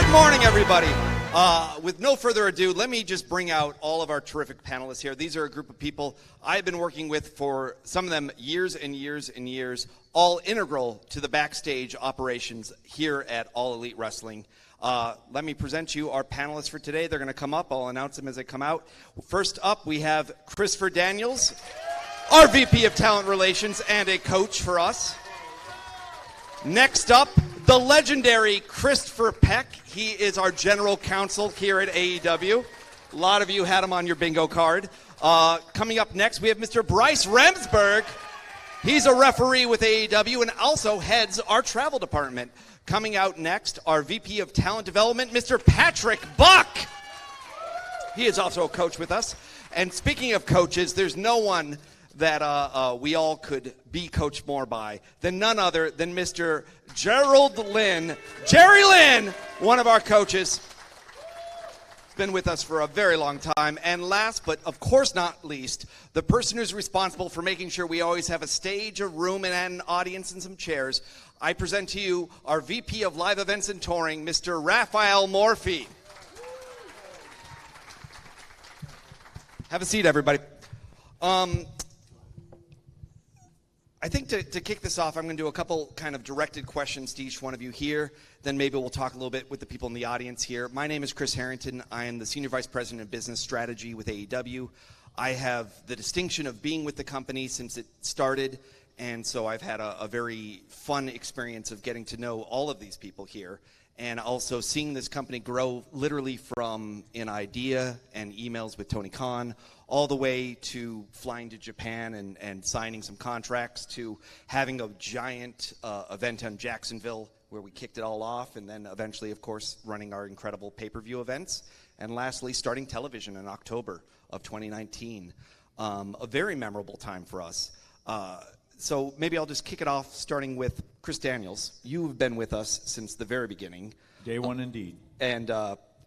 Good morning, everybody. With no further ado, let me just bring out all of our terrific panelists here. These are a group of people I've been working with for some of them years and years and years, all integral to the backstage operations here at All Elite Wrestling. Let me present you our panelists for today. They're going to come up. I'll announce them as they come out. First up, we have Christopher Daniels, our VP of Talent Relations and a coach for us. Next up, the legendary Christopher Peck. He is our general counsel here at AEW. A lot of you had him on your bingo card. Coming up next, we have Mr. Bryce Remsburg. He's a referee with AEW and also heads our travel department. Coming out next, our VP of Talent Development, Mr. Patrick Buck. He is also a coach with us. And speaking of coaches, there's no one that we all could be coached more by than none other than Mr. Gerald Lynn. Jerry Lynn, one of our coaches. Been with us for a very long time. And last, but of course not least, the person who's responsible for making sure we always have a stage, a room, and an audience and some chairs. I present to you our VP of Live Events and Touring, Mr. Raphael Morphy. Have a seat, everybody. I think to kick this off, I'm going to do a couple kind of directed questions to each one of you here. Then maybe we'll talk a little bit with the people in the audience here. My name is Chris Harrington. I am the Senior Vice President of Business Strategy with AEW. I have the distinction of being with the company since it started, and so I've had a very fun experience of getting to know all of these people here, and also seeing this company grow literally from an idea and emails with Tony Khan all the way to flying to Japan and signing some contracts to having a giant event in Jacksonville where we kicked it all off, and then eventually, of course, running our incredible pay-per-view events. And lastly, starting television in October of 2019. A very memorable time for us. So maybe I'll just kick it off starting with Chris Daniels. You've been with us since the very beginning. Day one indeed. And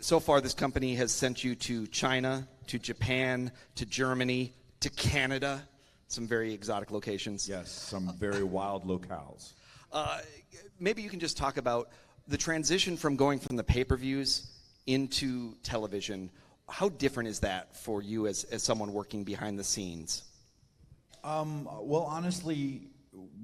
so far this company has sent you to China, to Japan, to Germany, to Canada, some very exotic locations. Yes, some very wild locales. Maybe you can just talk about the transition from going from the pay-per-views into television. How different is that for you as someone working behind the scenes? Well, honestly,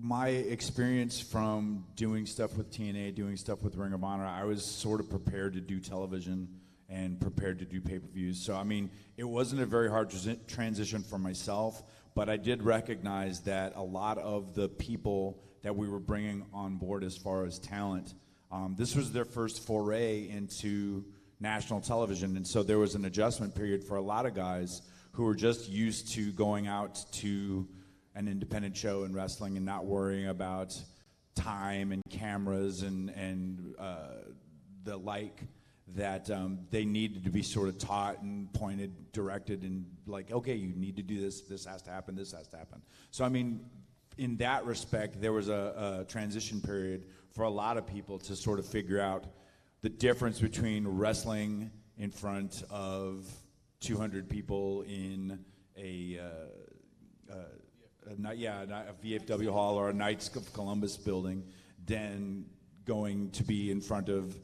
my experience from doing stuff with TNA, doing stuff with Ring of Honor, I was sort of prepared to do television and prepared to do pay-per-views. So, I mean, it wasn't a very hard transition for myself, but I did recognize that a lot of the people that we were bringing on board as far as talent, this was their first foray into national television, and so there was an adjustment period for a lot of guys who were just used to going out to an independent show in wrestling and not worrying about time and cameras and the like, that they needed to be sort of taught and pointed, directed, and like, okay, you need to do this, this has to happen, this has to happen. So, I mean, in that respect, there was a transition period for a lot of people to sort of figure out the difference between wrestling in front of 200 people in a VFW hall or a Knights of Columbus building, than going to be in front of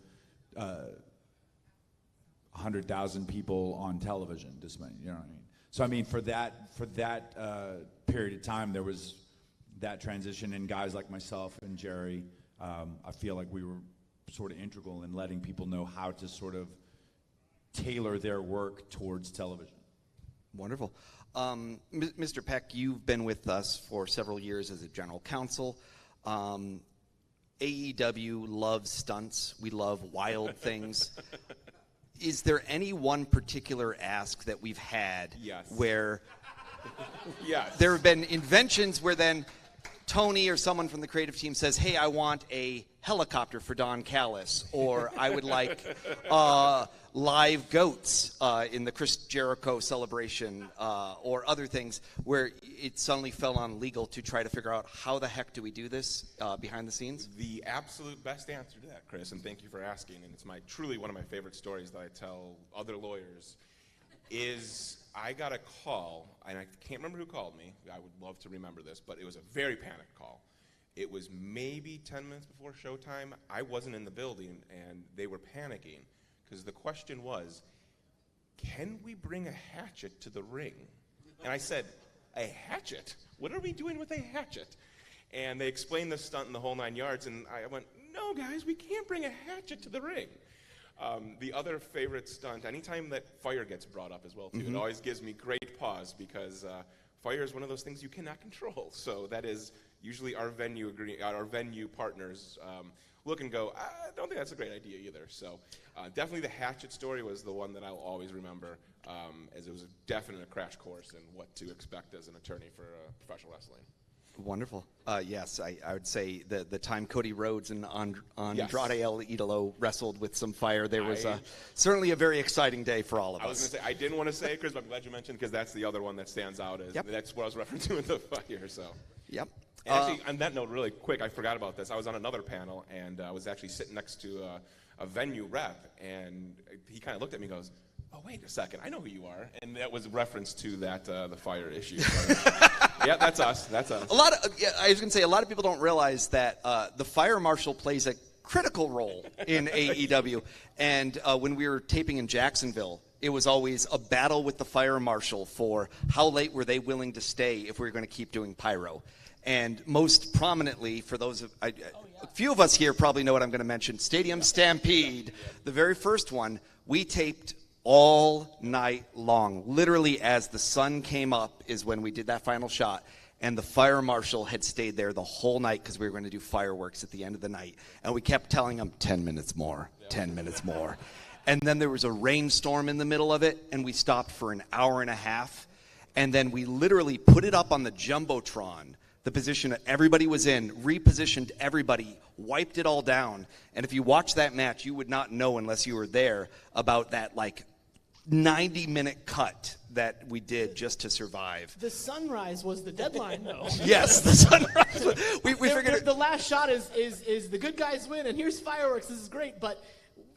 100,000 people on television. You know what I mean? So I mean, for that period of time, there was that transition, and guys like myself and Jerry, I feel like we were sort of integral in letting people know how to sort of tailor their work towards television. Wonderful. Mr. Peck, you've been with us for several years as a general counsel. AEW loves stunts. We love wild things. Is there any one particular ask that we've had where there have been inventions where then Tony or someone from the creative team says, hey, I want a helicopter for Don Callis, or I would like live goats in the Chris Jericho celebration, or other things where it suddenly fell on legal to try to figure out how the heck do we do this behind the scenes? The absolute best answer to that, Chris, and thank you for asking, and it's truly one of my favorite stories that I tell other lawyers, is I got a call, and I can't remember who called me. I would love to remember this, but it was a very panicked call. It was maybe 10 minutes before showtime. I wasn't in the building, and they were panicking because the question was, can we bring a hatchet to the ring? And I said, a hatchet? What are we doing with a hatchet? And they explained the stunt in the whole 9 yards, and I went, no, guys, we can't bring a hatchet to the ring. The other favorite stunt, anytime that fire gets brought up as well, too, it always gives me great pause because fire is one of those things you cannot control. So that is usually our venue partners look and go, I don't think that's a great idea either. So definitely the hatchet story was the one that I'll always remember, as it was a definite crash course in what to expect as an attorney for professional wrestling. Wonderful. Yes, I would say the time Cody Rhodes and Andrade Yes. El Idolo wrestled with some fire, there was certainly a very exciting day for all of us. I was going to say, I didn't want to say it, Chris, but I'm glad you mentioned because that's the other one that stands out. That's what I was referring to with the fire. So. Yep. And actually, on that note, really quick, I forgot about this. I was on another panel, and I was actually sitting next to a venue rep, and he kind of looked at me and goes, oh, wait a second, I know who you are. And that was reference to that the fire issue. Yeah, that's us. That's us. I was going to say, a lot of people don't realize that the fire marshal plays a critical role in AEW. And when we were taping in Jacksonville, it was always a battle with the fire marshal for how late were they willing to stay if we were going to keep doing pyro. And most prominently, for those a few of us here probably know what I'm going to mention, Stadium Stampede, the very first one, we taped all night long. Literally, as the sun came up is when we did that final shot. And the fire marshal had stayed there the whole night because we were going to do fireworks at the end of the night. And we kept telling him, 10 minutes more, 10 minutes more. And then there was a rainstorm in the middle of it, and we stopped for an hour and a half. And then we literally put it up on the Jumbotron, the position that everybody was in, repositioned everybody, wiped it all down. And if you watch that match, you would not know unless you were there about that, 90-minute cut that we did just to survive. The sunrise was the deadline, though. Yes, the sunrise. We figured the last shot is the good guys win, and here's fireworks. This is great, but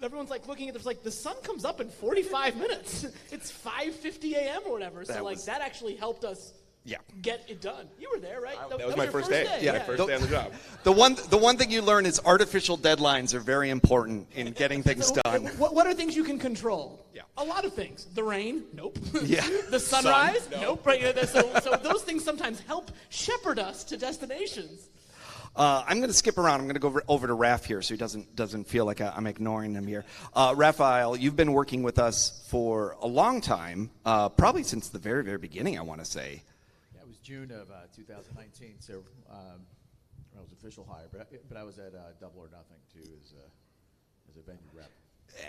everyone's looking at this the sun comes up in 45 minutes. It's 5:50 a.m. or whatever. So that actually helped us. Yeah. Get it done. You were there, right? That was my first day. Yeah, my first day on the job. The one thing you learn is artificial deadlines are very important in getting things done. What are things you can control? Yeah. A lot of things. The rain? Nope. Yeah. The sunrise? Sun? No. Nope. Right. So those things sometimes help shepherd us to destinations. I'm going to skip around. I'm going to go over to Raph here so he doesn't feel like I'm ignoring him here. Raphael, you've been working with us for a long time, probably since the very, very beginning, I want to say. June of 2019, so I was official hire, but I was at Double or Nothing too as a venue rep.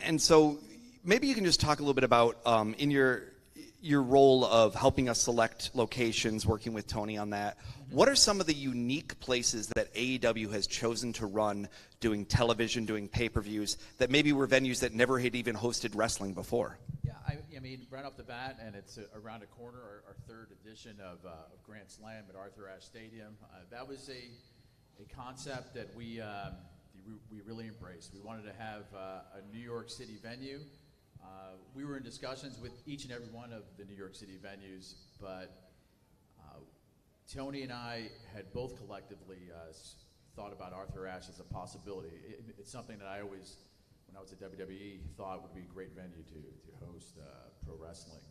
And so maybe you can just talk a little bit about in your role of helping us select locations, working with Tony on that. What are some of the unique places that AEW has chosen to run, doing television, doing pay-per-views, that maybe were venues that never had even hosted wrestling before? Yeah, I mean, right off the bat, and it's around a corner, our third edition of Grand Slam at Arthur Ashe Stadium. That was a concept that we really embraced. We wanted to have a New York City venue. We were in discussions with each and every one of the New York City venues, but Tony and I had both collectively thought about Arthur Ashe as a possibility. It's something that I always, when I was at WWE, thought would be a great venue to host pro wrestling.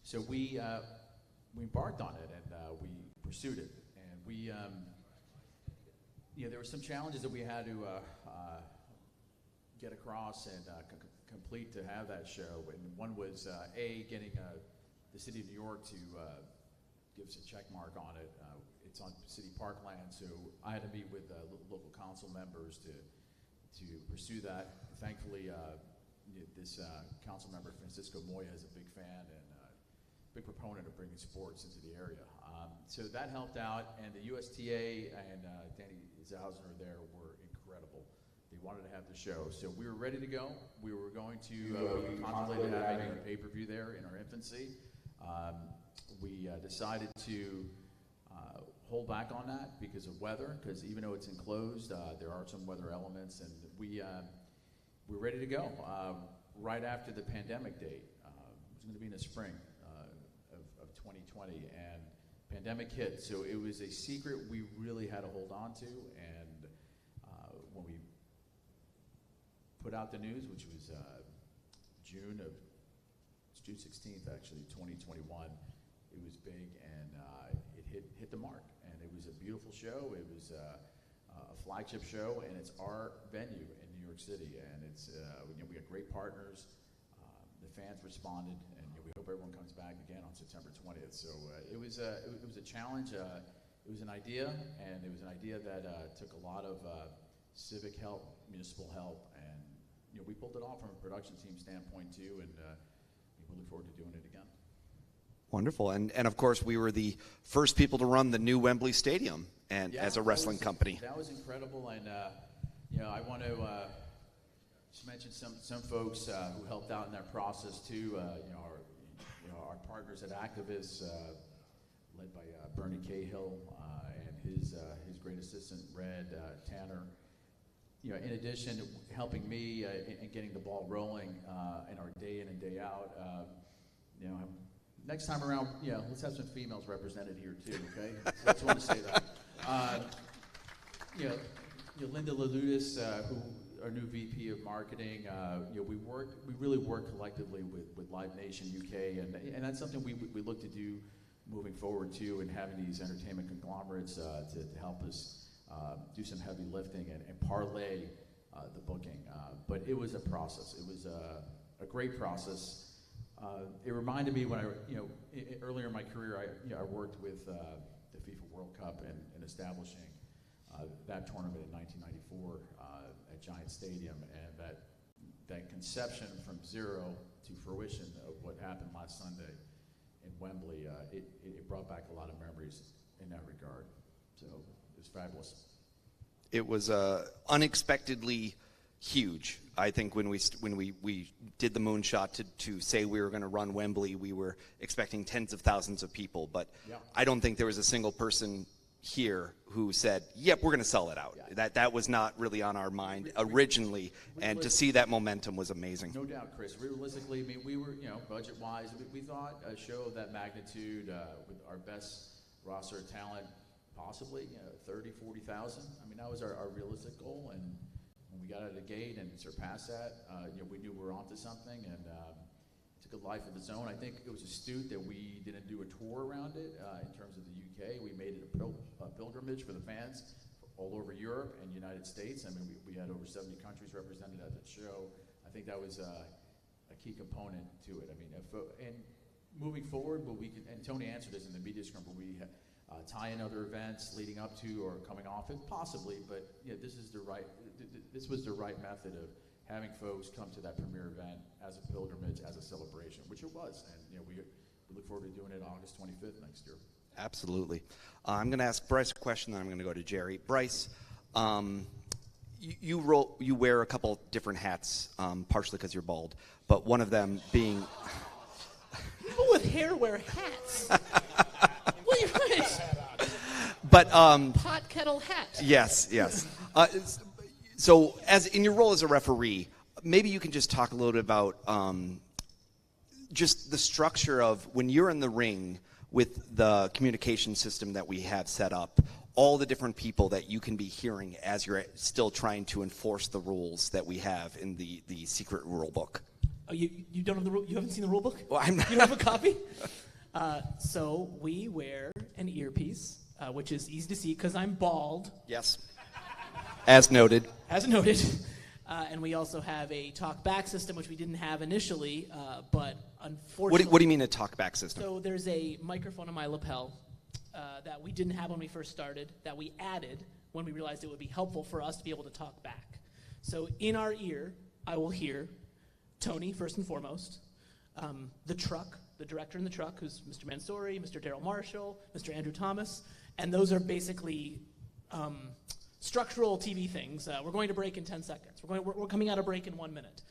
So we embarked on it, and we pursued it. And we, there were some challenges that we had to get across and complete to have that show. And one was, getting the city of New York to give us a check mark on it. It's on city parkland, so I had to meet with local council members to pursue that. Thankfully, this council member, Francisco Moya, is a big fan and big proponent of bringing sports into the area. So that helped out, and the USTA and Danny Zausner there were incredible. They wanted to have the show, so we were ready to go. We were going to we contemplated having a pay-per-view there in our infancy. We decided to hold back on that because of weather, because even though it's enclosed, there are some weather elements, and we're ready to go right after the pandemic date. It was going to be in the spring of 2020, and pandemic hit, so it was a secret we really had to hold on to, and when we put out the news, which was June 16th, actually, 2021, it was big, and it hit the mark, and it was a beautiful show. It was a flagship show, and it's our venue in New York City, and it's we got great partners. The fans responded, and we hope everyone comes back again on September 20th. So it was a challenge. It was an idea, and it was an idea that took a lot of civic help, municipal help, and we pulled it off from a production team standpoint too, and we look forward to doing it again. Wonderful. And of course, we were the first people to run the new Wembley Stadium and as a wrestling company. That was incredible. And, I want to just mention some folks who helped out in that process too. Our partners at Activists, led by Bernie Cahill and his great assistant, Red Tanner. In addition, helping me in getting the ball rolling in our day in and day out. Next time around, let's have some females represented here too, okay? So I just want to say that. Linda Laludis, who our new VP of marketing, we really work collectively with Live Nation UK, and that's something we look to do moving forward too, and having these entertainment conglomerates to help us do some heavy lifting and parlay the booking. But it was a process. It was a great process. It reminded me when earlier in my career, I worked with the FIFA World Cup and establishing that tournament in 1994 at Giant Stadium, and that conception from zero to fruition of what happened last Sunday in Wembley, it brought back a lot of memories in that regard. So it was fabulous. It was unexpectedly huge. I think when we did the moonshot to say we were going to run Wembley, we were expecting tens of thousands of people, but yeah. I don't think there was a single person here who said, yep, we're going to sell it out. Yeah. That was not really on our mind originally, and to see that momentum was amazing. No doubt, Chris. Realistically, I mean, we were, budget-wise, we thought a show of that magnitude with our best roster of talent, possibly 30, 40,000. I mean, that was our realistic goal, and when we got out of the gate and surpassed that, we knew we were onto something, and it took a life of its own. I think it was astute that we didn't do a tour around it in terms of the UK. We made it a pilgrimage for the fans all over Europe and United States. I mean, we had over 70 countries represented at the show. I think that was a key component to it. I mean, and moving forward, and Tony answered this in the media scrum, but we tie in other events leading up to or coming off it, possibly, but this was the right method of having folks come to that premiere event as a pilgrimage, as a celebration, which it was, and we look forward to doing it August 25th next year. Absolutely. I'm going to ask Bryce a question, then I'm going to go to Jerry. Bryce, you wear a couple different hats, partially because you're bald, but one of them being... People with hair wear hats. But pot kettle hat. Yes. So, as in your role as a referee, maybe you can just talk a little bit about just the structure of when you're in the ring with the communication system that we have set up, all the different people that you can be hearing as you're still trying to enforce the rules that we have in the secret rule book. Oh, you don't have the rule? You haven't seen the rule book? Well, I'm not. You don't have a copy? So we wear an earpiece, which is easy to see because I'm bald. Yes. As noted. And we also have a talk-back system, which we didn't have initially, but unfortunately... What do you mean a talk-back system? So there's a microphone on my lapel that we didn't have when we first started, that we added when we realized it would be helpful for us to be able to talk back. So in our ear, I will hear Tony, first and foremost, the director in the truck, who's Mr. Mansouri, Mr. Daryl Marshall, Mr. Andrew Thomas, and those are basically structural TV things. We're going to break in 10 seconds. We're coming out of break in 1 minute.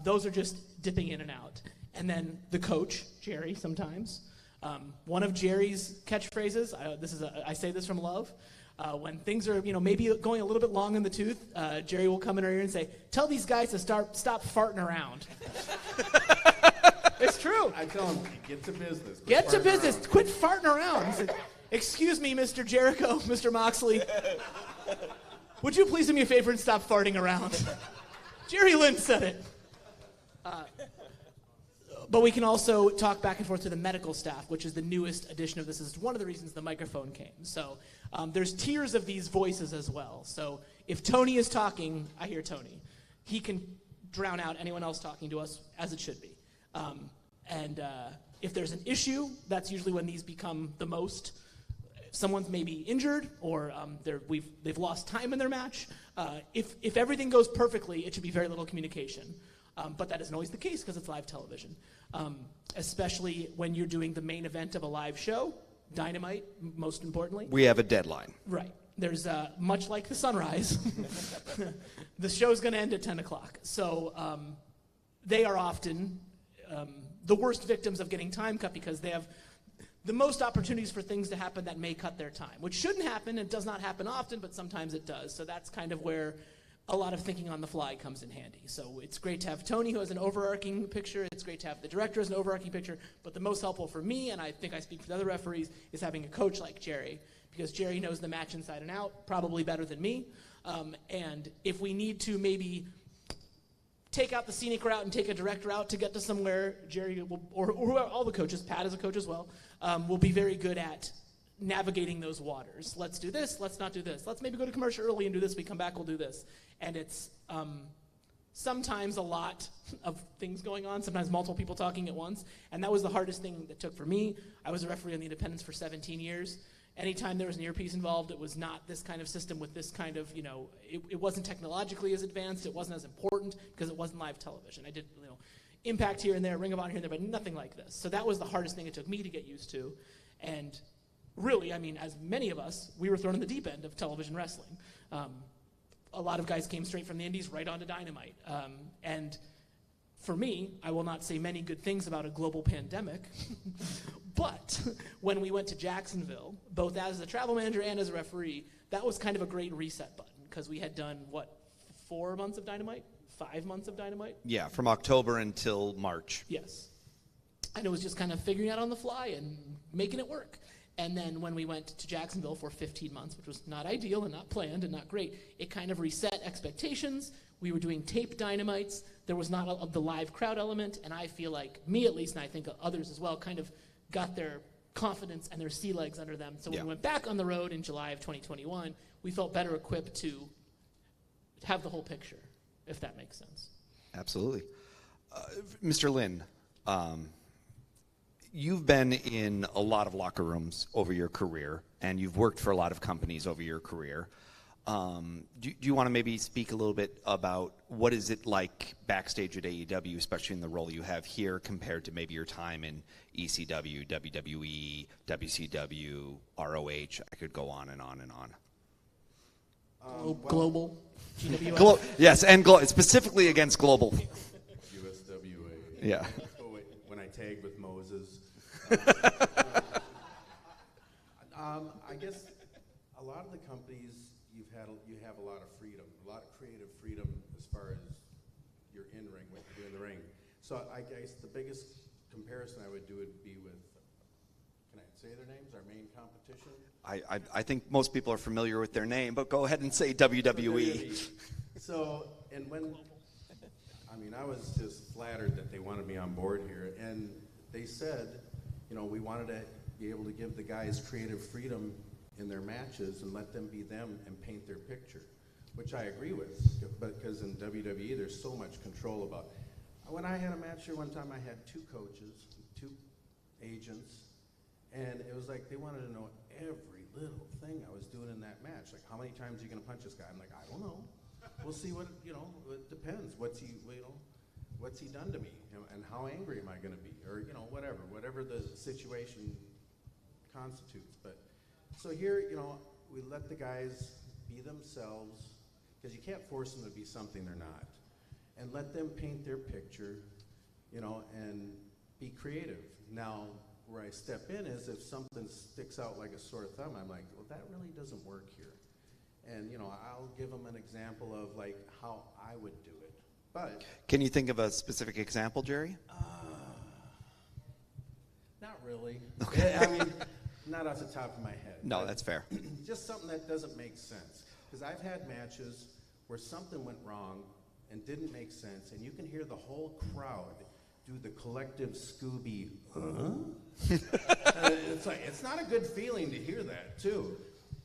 Those are just dipping in and out. And then the coach, Jerry, sometimes. One of Jerry's catchphrases, I say this from love, when things are maybe going a little bit long in the tooth, Jerry will come in our ear and say, "Tell these guys to stop farting around." It's true. I tell them, get to business. Quit farting around. Excuse me, Mr. Jericho, Mr. Moxley. Would you please do me a favor and stop farting around? Jerry Lynn said it. But we can also talk back and forth to the medical staff, which is the newest addition of this. This is one of the reasons the microphone came. So there's tiers of these voices as well. So if Tony is talking, I hear Tony. He can drown out anyone else talking to us, as it should be. If there's an issue, that's usually when these become the most. Someone's maybe injured, or they've lost time in their match. If everything goes perfectly, it should be very little communication. But that isn't always the case because it's live television. Especially when you're doing the main event of a live show, Dynamite, most importantly. We have a deadline. Right. There's, much like the sunrise, the show's going to end at 10 o'clock. So they are often the worst victims of getting time cut because they have the most opportunities for things to happen that may cut their time, which shouldn't happen. It does not happen often, but sometimes it does. So that's kind of where a lot of thinking on the fly comes in handy. So it's great to have Tony, who has an overarching picture. It's great to have the director as an overarching picture. But the most helpful for me, and I think I speak for the other referees, is having a coach like Jerry, because Jerry knows the match inside and out, probably better than me. And if we need to maybe take out the scenic route and take a direct route to get to somewhere, Jerry will, or all the coaches, Pat is a coach as well, will be very good at navigating those waters. Let's do this, let's not do this. Let's maybe go to commercial early and do this. We come back, we'll do this. And it's sometimes a lot of things going on, sometimes multiple people talking at once. And that was the hardest thing that took for me. I was a referee on the Independents for 17 years. Anytime there was an earpiece involved, it was not this kind of system with this kind of, it wasn't technologically as advanced. It wasn't as important because it wasn't live television. I did, Impact here and there, Ring of Honor here and there, but nothing like this. So that was the hardest thing it took me to get used to. And really, I mean, as many of us, we were thrown in the deep end of television wrestling. A lot of guys came straight from the indies right onto Dynamite. And for me, I will not say many good things about a global pandemic, but when we went to Jacksonville, both as a travel manager and as a referee, that was kind of a great reset button because we had done, 4 months of Dynamite? 5 months of Dynamite? Yeah, from October until March. Yes. And it was just kind of figuring out on the fly and making it work. And then when we went to Jacksonville for 15 months, which was not ideal and not planned and not great, it kind of reset expectations. We were doing taped Dynamites. There was not the live crowd element, and I feel like, me at least, and I think others as well, kind of got their confidence and their sea legs under them. So when we went back on the road in July of 2021, we felt better equipped to have the whole picture, if that makes sense. Absolutely. Mr. Lynn, you've been in a lot of locker rooms over your career, and you've worked for a lot of companies over your career. Do you want to maybe speak a little bit about what is it like backstage at AEW, especially in the role you have here, compared to maybe your time in ECW, WWE, WCW, ROH? I could go on and on and on. Global, GWF. Yes, and specifically against Global. USWA. Yeah. When I tagged with Moses. I guess a lot of the companies you have a lot of freedom, a lot of creative freedom as far as your in-ring, what you do in the ring. So I guess the biggest comparison I would do would be with, can I say their names, our main competition? I think most people are familiar with their name, but go ahead and say WWE. So, and I was just flattered that they wanted me on board here. And they said, we wanted to be able to give the guys creative freedom in their matches and let them be them and paint their picture, which I agree with, because in WWE there's so much control about. When I had a match here one time, I had 2 coaches, 2 agents, and it was like they wanted to know every little thing I was doing in that match. Like, how many times are you going to punch this guy? I'm like, I don't know. We'll see what, it depends. What's he done to me? And how angry am I going to be? Or, whatever the situation constitutes. But so here, we let the guys be themselves, because you can't force them to be something they're not. And let them paint their picture, and be creative. Now, where I step in is if something sticks out like a sore thumb, I'm like, well, that really doesn't work here. And, I'll give them an example of, like, how I would do it. But can you think of a specific example, Jerry? not really. Okay. Not off the top of my head. No, but that's fair. Just something that doesn't make sense. Because I've had matches where something went wrong and didn't make sense, and you can hear the whole crowd do the collective Scooby, it's like, it's not a good feeling to hear that, too.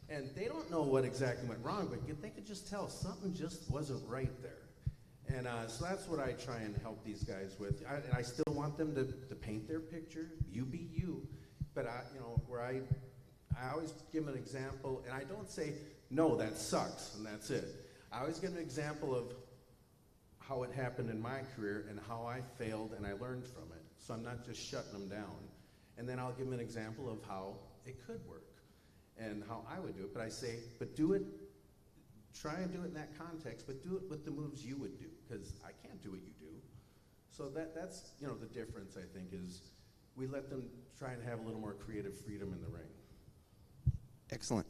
And they don't know what exactly went wrong, but they could just tell something just wasn't right there. And so that's what I try and help these guys with. And I still want them to paint their picture, you be you. But I always give them an example, and I don't say, no, that sucks, and that's it. I always give them an example of how it happened in my career and how I failed and I learned from it. So I'm not just shutting them down. And then I'll give them an example of how it could work and how I would do it. But I say, but do it, try and do it in that context, but do it with the moves you would do, because I can't do what you do. So that's the difference, I think, is we let them try and have a little more creative freedom in the ring. Excellent.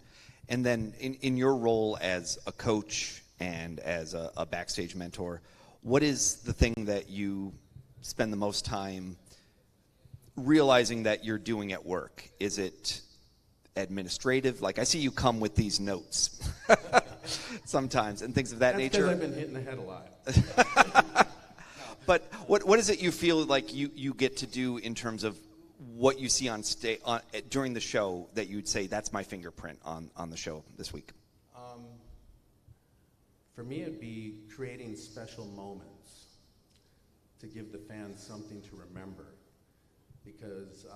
And then in your role as a coach and as a backstage mentor, what is the thing that you spend the most time realizing that you're doing at work? Is it administrative? Like, I see you come with these notes sometimes and things of that nature. That's because I've been hitting the head a lot. But what is it you feel like you get to do in terms of what you see on stage during the show that you'd say that's my fingerprint on the show this week? For me, it'd be creating special moments to give the fans something to remember. Because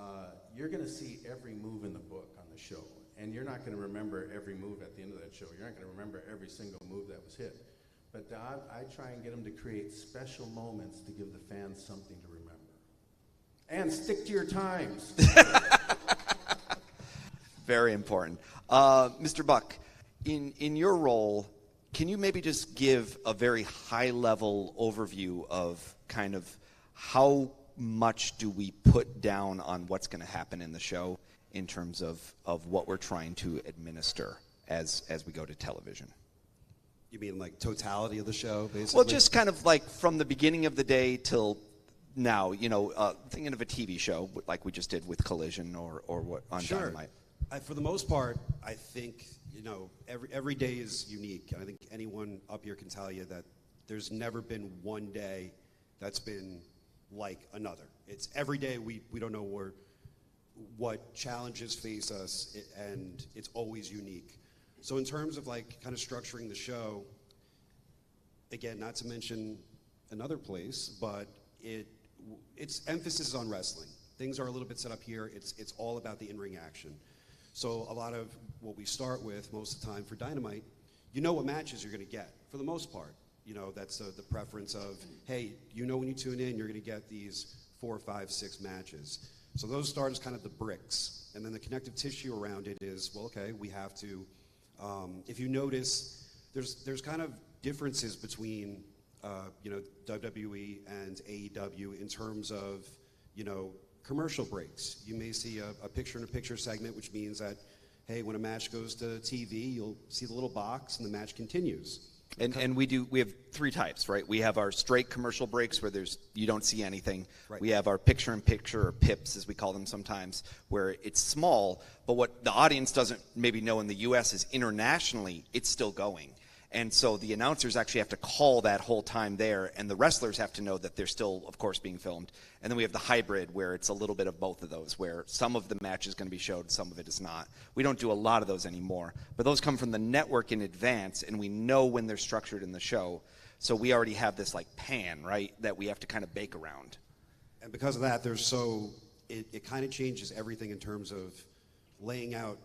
you're going to see every move in the book on the show, and you're not going to remember every move at the end of that show. You're not going to remember every single move that was hit. But I try and get them to create special moments to give the fans something to remember. And stick to your times. Very important. Mr. Buck, in your role, can you maybe just give a very high-level overview of kind of how much do we put down on what's going to happen in the show in terms of what we're trying to administer as we go to television? You mean like totality of the show, basically? Well, just kind of like from the beginning of the day till now, thinking of a TV show like we just did with Collision or what on Sure. Dynamite. For the most part, I think, every day is unique. And I think anyone up here can tell you that there's never been one day that's been like another. It's every day we don't know what challenges face us, and it's always unique. So in terms of like kind of structuring the show, again, not to mention another place, but its emphasis is on wrestling. Things are a little bit set up here. It's all about the in-ring action. So a lot of what we start with most of the time for Dynamite, what matches you're going to get for the most part. That's the preference of, hey, when you tune in, you're going to get these 4, 5, 6 matches. So those start as kind of the bricks. And then the connective tissue around it is, well, okay, we have to, if you notice, there's kind of differences between, WWE and AEW in terms of, commercial breaks. You may see a picture-in-a-picture segment, which means that, hey, when a match goes to TV, you'll see the little box and the match continues. And we have 3 types, right? We have our straight commercial breaks where you don't see anything. Right. We have our picture-in-picture, or PIPs as we call them sometimes, where it's small, but what the audience doesn't maybe know in the U.S. is internationally it's still going. And so the announcers actually have to call that whole time there, and the wrestlers have to know that they're still, of course, being filmed. And then we have the hybrid, where it's a little bit of both of those, where some of the match is going to be showed, some of it is not. We don't do a lot of those anymore. But those come from the network in advance, and we know when they're structured in the show. So we already have this, like, pan, right, that we have to kind of bake around. And because of that, it kind of changes everything in terms of laying out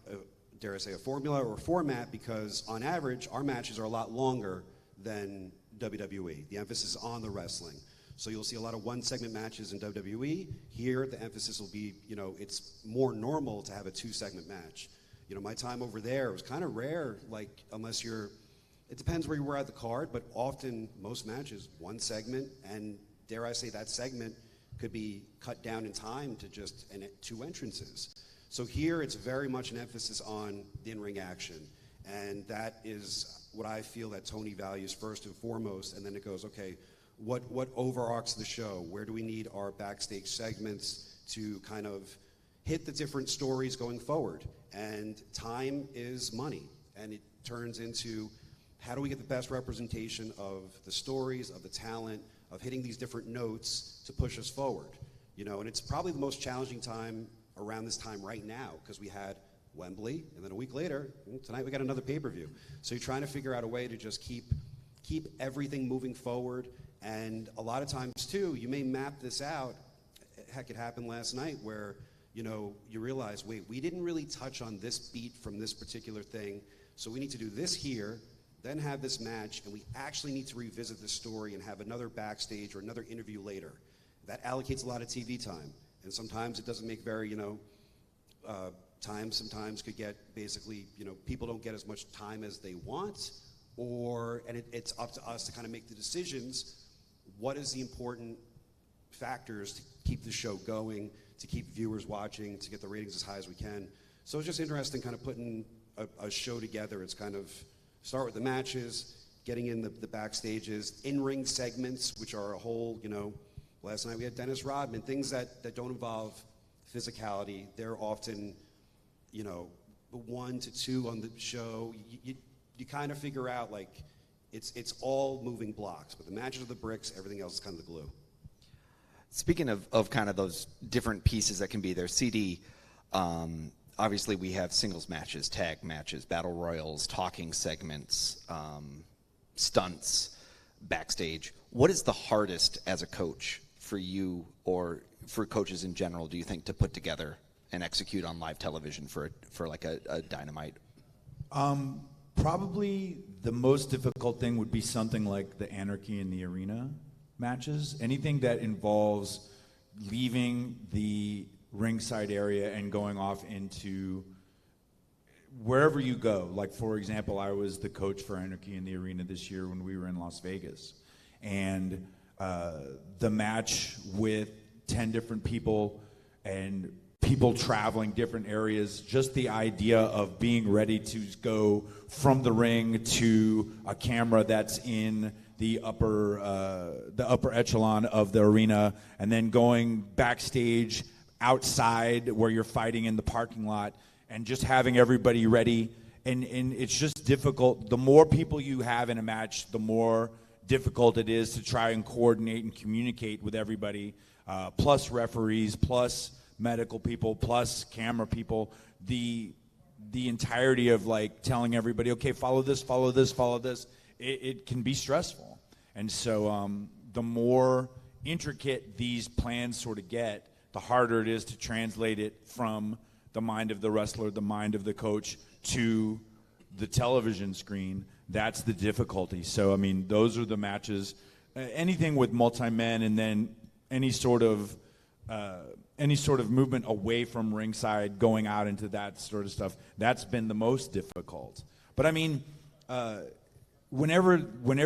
dare I say, a formula or a format, because on average, our matches are a lot longer than WWE. The emphasis is on the wrestling. So you'll see a lot of one-segment matches in WWE. Here, the emphasis will be, it's more normal to have a 2-segment match. My time over there was kind of rare, like, unless it depends where you were at the card, but often, most matches, 1 segment, and dare I say, that segment could be cut down in time to just 2 entrances. So here, it's very much an emphasis on the in-ring action, and that is what I feel that Tony values first and foremost, and then it goes, okay, what overarches the show? Where do we need our backstage segments to kind of hit the different stories going forward. And time is money, and it turns into how do we get the best representation of the stories, of the talent, of hitting these different notes to push us forward. And it's probably the most challenging time around this time right now, because we had Wembley, and then a week later, tonight we got another pay-per-view. So you're trying to figure out a way to just keep everything moving forward. And a lot of times, too, you may map this out. Heck, it happened last night where, you realize, wait, we didn't really touch on this beat from this particular thing, so we need to do this here, then have this match, and we actually need to revisit this story and have another backstage or another interview later. That allocates a lot of TV time. And sometimes it doesn't make very, time sometimes could get basically, people don't get as much time as they want, and it's up to us to kind of make the decisions. What is the important factors to keep the show going, to keep viewers watching, to get the ratings as high as we can? So it's just interesting kind of putting a show together. It's kind of start with the matches, getting in the backstages, in-ring segments, which are a whole, last night we had Dennis Rodman, things that don't involve physicality. They're often, 1 to 2 on the show. You kind of figure out, like, it's all moving blocks, but the matches are the bricks, everything else is kind of the glue. Speaking of kind of those different pieces that can be there, CD, obviously we have singles matches, tag matches, battle royals, talking segments, stunts, backstage. What is the hardest as a coach for you or for coaches in general, do you think, to put together and execute on live television for like a Dynamite? Probably the most difficult thing would be something like the Anarchy in the Arena matches. Anything that involves leaving the ringside area and going off into wherever you go. Like, for example, I was the coach for Anarchy in the Arena this year when we were in Las Vegas. And the match with 10 different people and people traveling different areas, just the idea of being ready to go from the ring to a camera that's in the upper echelon of the arena, and then going backstage outside where you're fighting in the parking lot, and just having everybody ready. And it's just difficult. The more people you have in a match, the more difficult it is to try and coordinate and communicate with everybody, plus referees, plus medical people, plus camera people. The entirety of, like, telling everybody, okay, follow this, follow this, follow this, it can be stressful. And so the more intricate these plans sort of get, the harder it is to translate it from the mind of the wrestler, the mind of the coach, to the television screen. That's the difficulty. So, I mean, those are the matches. Anything with multi-men, and then any sort of movement away from ringside, going out into that sort of stuff, that's been the most difficult. But I mean, whenever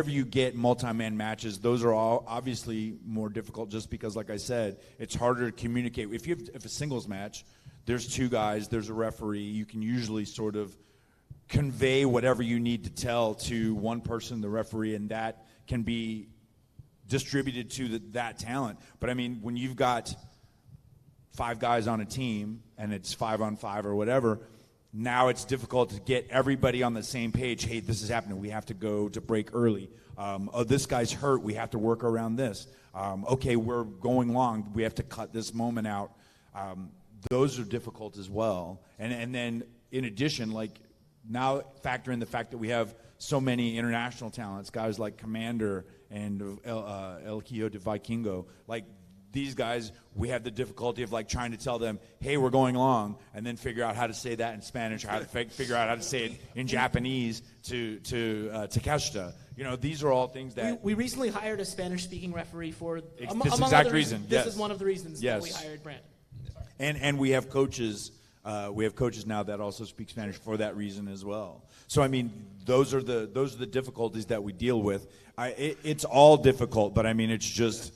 you get multi-man matches, those are all obviously more difficult, just because, like I said, it's harder to communicate. If a singles match, there's 2 guys, there's a referee, you can usually sort of convey whatever you need to tell to one person, the referee, and that can be distributed to that talent. But I mean, when you've got 5 guys on a team and it's 5-on-5 or whatever, now it's difficult to get everybody on the same page. Hey, this is happening. We have to go to break early. Oh, this guy's hurt. We have to work around this. Okay, we're going long. We have to cut this moment out. Those are difficult as well. And then in addition, like, now factor in the fact that we have so many international talents, guys like Commander and El Hijo de Vikingo. Like, these guys, we have the difficulty of, like, trying to tell them, hey, we're going long, and then figure out how to say that in Spanish, or how to figure out how to say it in Japanese to Takeshita. You know, these are all things that... We recently hired a Spanish-speaking referee for... this exact reason. This is one of the reasons that we hired Brandon. And we have coaches... we have coaches now that also speak Spanish for that reason as well. So I mean, those are the difficulties that we deal with. It's all difficult, but I mean, it's just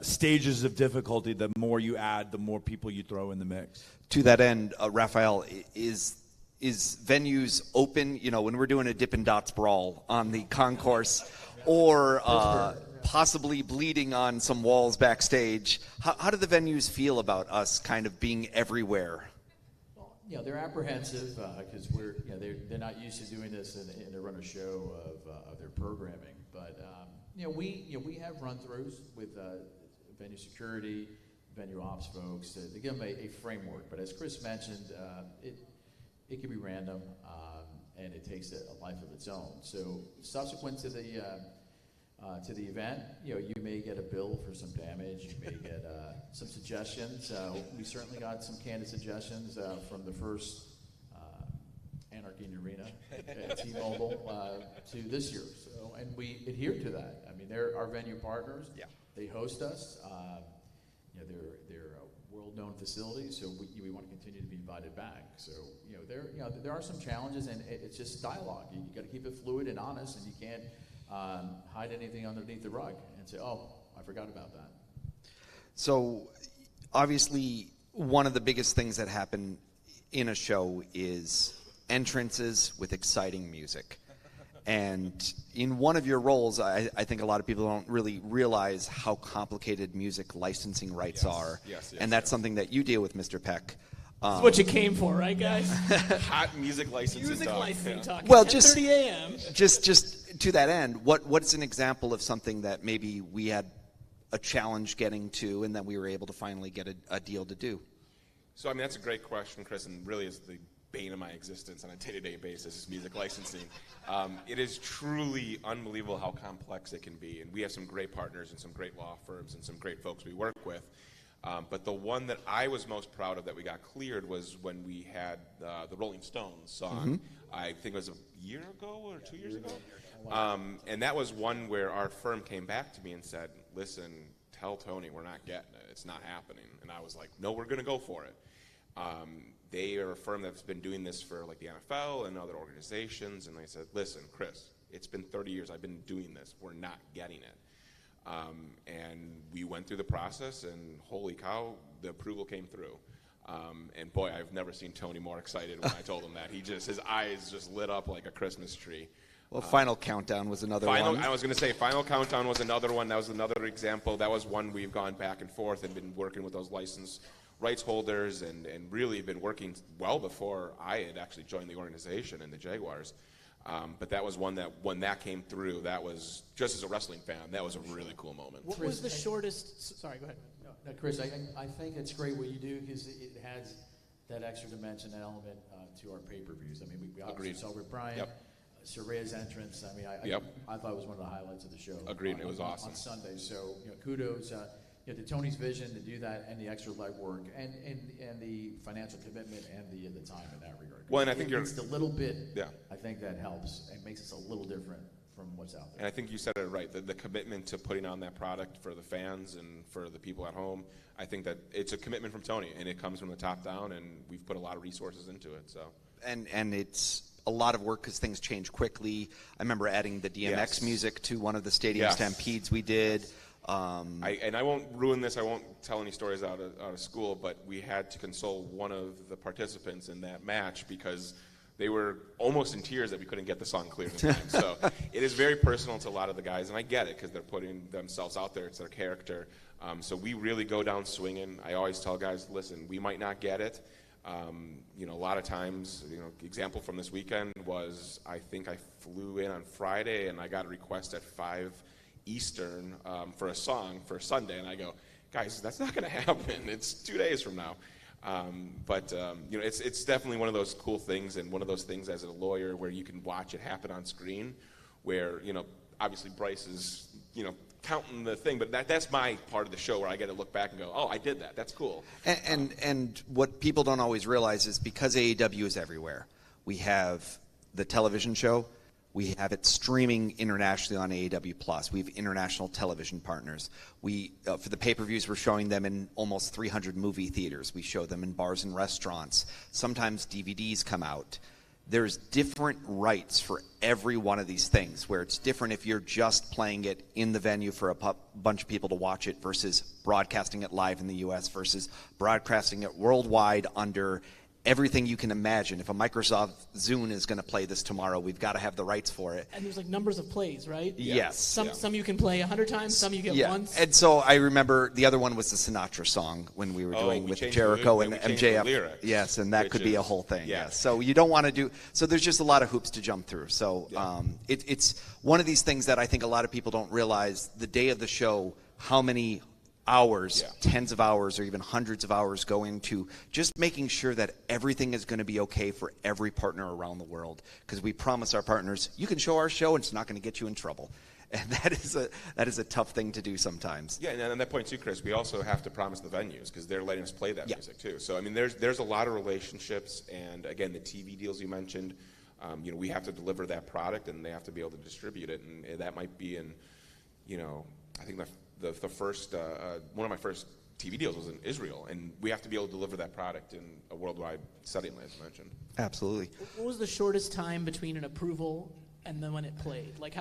stages of difficulty. The more you add, the more people you throw in the mix. To that end, Raphael, is venues open? You know, when we're doing a Dippin' Dots brawl on the concourse, or possibly bleeding on some walls backstage. How do the venues feel about us kind of being everywhere? Well, they're apprehensive because they're not used to doing this and they run a show of their programming. But we have run-throughs with venue security, venue ops folks to give them a framework. But as Chris mentioned, it can be random and it takes a life of its own. So subsequent to the event, you may get a bill for some damage. You may get some suggestions. We certainly got some candid suggestions from the first Anarchy in the Arena at T-Mobile to this year. So, and we adhere to that. I mean, they're our venue partners. Yeah. They host us. They're world-known facilities, so we want to continue to be invited back. So, there are some challenges, and it's just dialogue. You got to keep it fluid and honest, and you can't hide anything underneath the rug and say, "Oh, I forgot about that." So, obviously, one of the biggest things that happen in a show is entrances with exciting music. And in one of your roles, I think a lot of people don't really realize how complicated music licensing rights are. Yes, and that's something that you deal with, Mr. Peck. That's what you came for, right, guys? Hot music licensing Music talk. licensing talk. Well, 10:30 a.m. Just to that end, what's an example of something that maybe we had a challenge getting to and then we were able to finally get a deal to do? So, I mean, that's a great question, Chris, and really is the bane of my existence on a day-to-day basis is music licensing. It is truly unbelievable how complex it can be, and we have some great partners and some great law firms and some great folks we work with. But the one that I was most proud of that we got cleared was when we had the Rolling Stones song. I think it was a year ago or 2 years ago. And that was one where our firm came back to me and said, "Listen, tell Tony we're not getting it. It's not happening." And I was like, "No, we're going to go for it." They are a firm that's been doing this for like the NFL and other organizations, and they said, "Listen, Chris, it's been 30 years I've been doing this. We're not getting it." And we went through the process, and holy cow, the approval came through. And boy, I've never seen Tony more excited when I told him that. His eyes just lit up like a Christmas tree. Well, Final Countdown was another one. I was going to say Final Countdown was another one. That was another example. That was one we've gone back and forth and been working with those license rights holders and really been working well before I had actually joined the organization and the Jaguars. But that was one that when that came through, that was, just as a wrestling fan, that was a really cool moment. What was the shortest? Sorry, go ahead. No, Chris, I think it's great what you do because it adds that extra dimension, that element to our pay-per-views. I mean, we obviously celebrate Brian. Yep. Saray's entrance. I mean, I thought it was one of the highlights of the show. Agreed. It was awesome on Sunday. So kudos to Tony's vision to do that, and the extra legwork, and the financial commitment, and the time in that regard. Well, and I think it's the little bit. Yeah. I think that helps and makes us a little different from what's out there. And I think you said it right. The commitment to putting on that product for the fans and for the people at home. I think that it's a commitment from Tony, and it comes from the top down, and we've put a lot of resources into it. So. And it's a lot of work because things change quickly. I remember adding the DMX music to one of the stadium stampedes we did. I won't ruin this. I won't tell any stories out of school, but we had to console one of the participants in that match because they were almost in tears that we couldn't get the song cleared in time. So it is very personal to a lot of the guys, and I get it because they're putting themselves out there. It's their character. So we really go down swinging. I always tell guys, listen, we might not get it. A lot of times, example from this weekend was I think I flew in on Friday and I got a request at 5 Eastern for a song for Sunday, and I go, guys, that's not going to happen. It's 2 days from now. But it's definitely one of those cool things, and one of those things as a lawyer where you can watch it happen on screen, where obviously Bryce is counting the thing, but that's my part of the show where I get to look back and go, oh, I did that. That's cool. And what people don't always realize is because AEW is everywhere, we have the television show. We have it streaming internationally on AEW Plus. We have international television partners. We, for the pay-per-views, we're showing them in almost 300 movie theaters. We show them in bars and restaurants. Sometimes DVDs come out. There's different rights for every one of these things, where it's different if you're just playing it in the venue for a bunch of people to watch it versus broadcasting it live in the U.S. versus broadcasting it worldwide under everything you can imagine. If a Microsoft Zune is going to play this tomorrow, we've got to have the rights for it. And there's like numbers of plays, right? Yes. Some you can play 100 times, some you get once. And so I remember the other one was the Sinatra song when we were doing with Jericho and MJF. Yes, and that could be a whole thing. Yeah. Yes. So you don't want to do. So there's just a lot of hoops to jump through. So it's one of these things that I think a lot of people don't realize. The day of the show, how many hours, tens of hours, or even hundreds of hours go into just making sure that everything is going to be okay for every partner around the world. Because we promise our partners, you can show our show and it's not going to get you in trouble. And that is a tough thing to do sometimes. Yeah, and on that point too, Chris, we also have to promise the venues because they're letting us play that music too. So I mean, there's a lot of relationships, and again, the TV deals you mentioned, we have to deliver that product, and they have to be able to distribute it, and that might be in, I think the first one of my first TV deals was in Israel, and we have to be able to deliver that product in a worldwide setting, as mentioned. Absolutely. What was the shortest time between an approval and then when it played? Like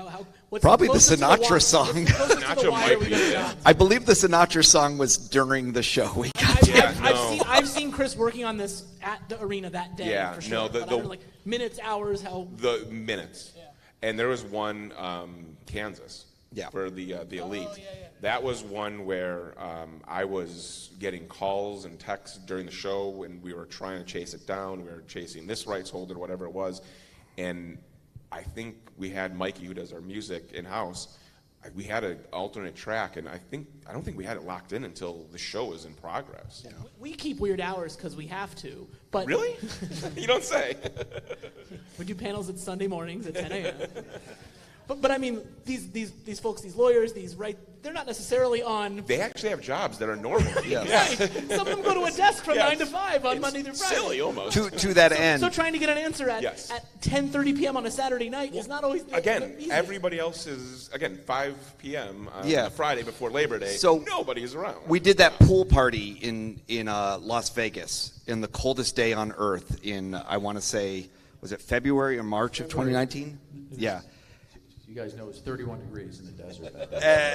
what's probably the closest to Sinatra song. Sinatra might be. I believe the Sinatra song was during the show. I've seen Chris working on this at the arena that day. Yeah, for sure. no, But I don't know, like minutes, hours, how. The minutes. Yeah. And there was one Kansas for the elite. That was one where I was getting calls and texts during the show, and we were trying to chase it down. We were chasing this rights holder, whatever it was, and I think we had Mikey, who does our music in-house. We had an alternate track, and I don't think we had it locked in until the show was in progress. Yeah. We keep weird hours because we have to. But really? You don't say. We do panels at Sunday mornings at 10 a.m. But I mean, these folks, these lawyers, they're not necessarily on. They actually have jobs that are normal. Right. Some of them go to a desk from 9 to 5 on Monday through Friday. Silly almost. To that end. So trying to get an answer at 10:30 p.m. on a Saturday night is not always easy. Everybody else is 5 p.m. on a Friday before Labor Day. So nobody is around. We did that pool party in Las Vegas in the coldest day on earth in, I want to say, was it February or March of 2019? Yeah. You guys know it's 31 degrees in the desert.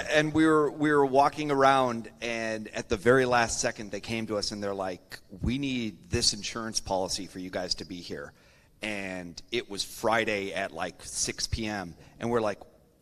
And we were walking around, and at the very last second, they came to us and they're like, "We need this insurance policy for you guys to be here." And it was Friday at like 6 p.m. and we're like,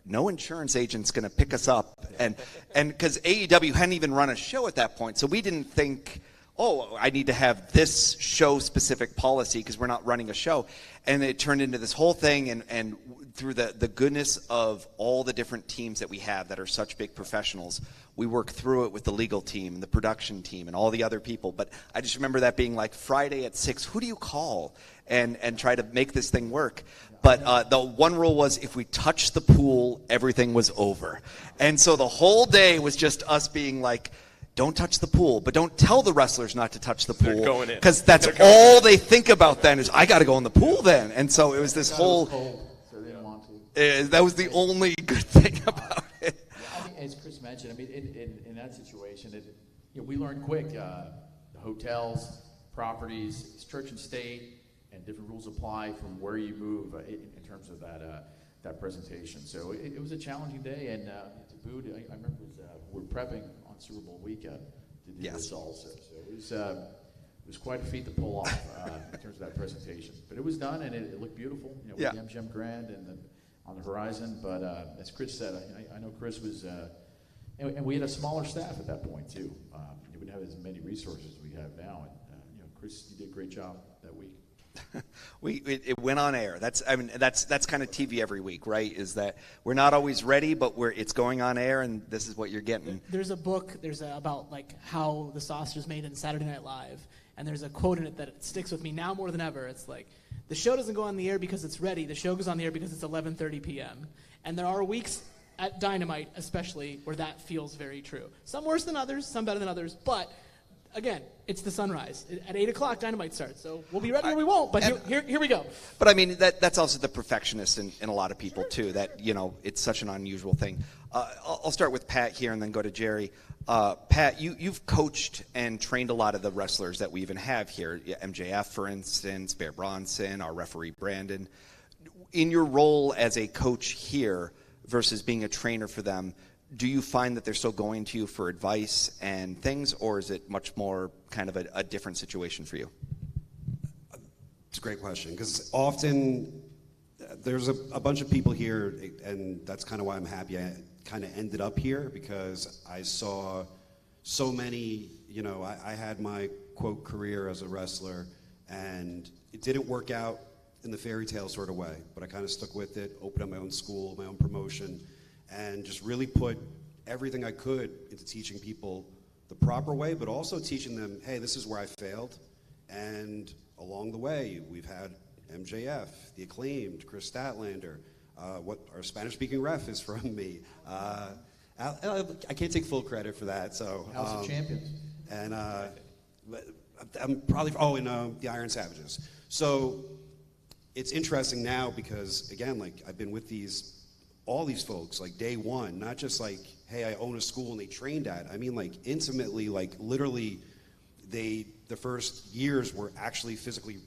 no insurance agent's going to pick us up, and because AEW hadn't even run a show at that point, so we didn't think, oh, I need to have this show-specific policy because we're not running a show. And it turned into this whole thing, and through the goodness of all the different teams that we have that are such big professionals, we work through it with the legal team and the production team and all the other people. But I just remember that being like Friday at 6, who do you call? And try to make this thing work. But the one rule was if we touched the pool, everything was over. And so the whole day was just us being like, don't touch the pool, but don't tell the wrestlers not to touch the pool, because that's all they think about then is, I got to go in the pool then. And so it was this whole, so they didn't want to. That was the only good thing about it. I mean, as Chris mentioned, I mean, in that situation, we learned quick, the hotels, properties, it's church and state, and different rules apply from where you move in terms of that presentation. So it was a challenging day, and to boot, I remember we're prepping on Super Bowl weekend to do this also. So it was quite a feat to pull off in terms of that presentation. But it was done, and it looked beautiful. With the MGM Grand and on the horizon. But as Chris said, I know Chris was, and we had a smaller staff at that point too. We didn't have as many resources as we have now. And Chris, you did a great job that week. It went on air. That's kind of TV every week, right? Is that we're not always ready, but it's going on air, and this is what you're getting. There's a book about like how the sausage is made in Saturday Night Live, and there's a quote in it that sticks with me now more than ever. It's like, the show doesn't go on the air because it's ready. The show goes on the air because it's 11:30 p.m. And there are weeks at Dynamite, especially, where that feels very true. Some worse than others, some better than others, but. Again, it's the sunrise. At 8 o'clock, Dynamite starts. So we'll be ready or we won't, but here we go. But, I mean, that's also the perfectionist in a lot of people, too, that, it's such an unusual thing. I'll start with Pat here and then go to Jerry. Pat, you've coached and trained a lot of the wrestlers that we even have here, MJF, for instance, Bear Bronson, our referee Brandon. In your role as a coach here versus being a trainer for them, do you find that they're still going to you for advice and things, or is it much more kind of a different situation for you? It's a great question, because often there's a bunch of people here, and that's kind of why I'm happy I kind of ended up here, because I saw so many, I had my, quote, career as a wrestler, and it didn't work out in the fairy tale sort of way, but I kind of stuck with it, opened up my own school, my own promotion, and just really put everything I could into teaching people the proper way, but also teaching them, hey, this is where I failed. And along the way, we've had MJF, The Acclaimed, Chris Statlander, what our Spanish-speaking ref is from me. I can't take full credit for that. So House of Champions. And I'm probably, and the Iron Savages. So it's interesting now because, again, like I've been with all these folks, like day one, not just like, hey, I own a school and they trained at. I mean, like intimately, like literally, the first years were actually physically,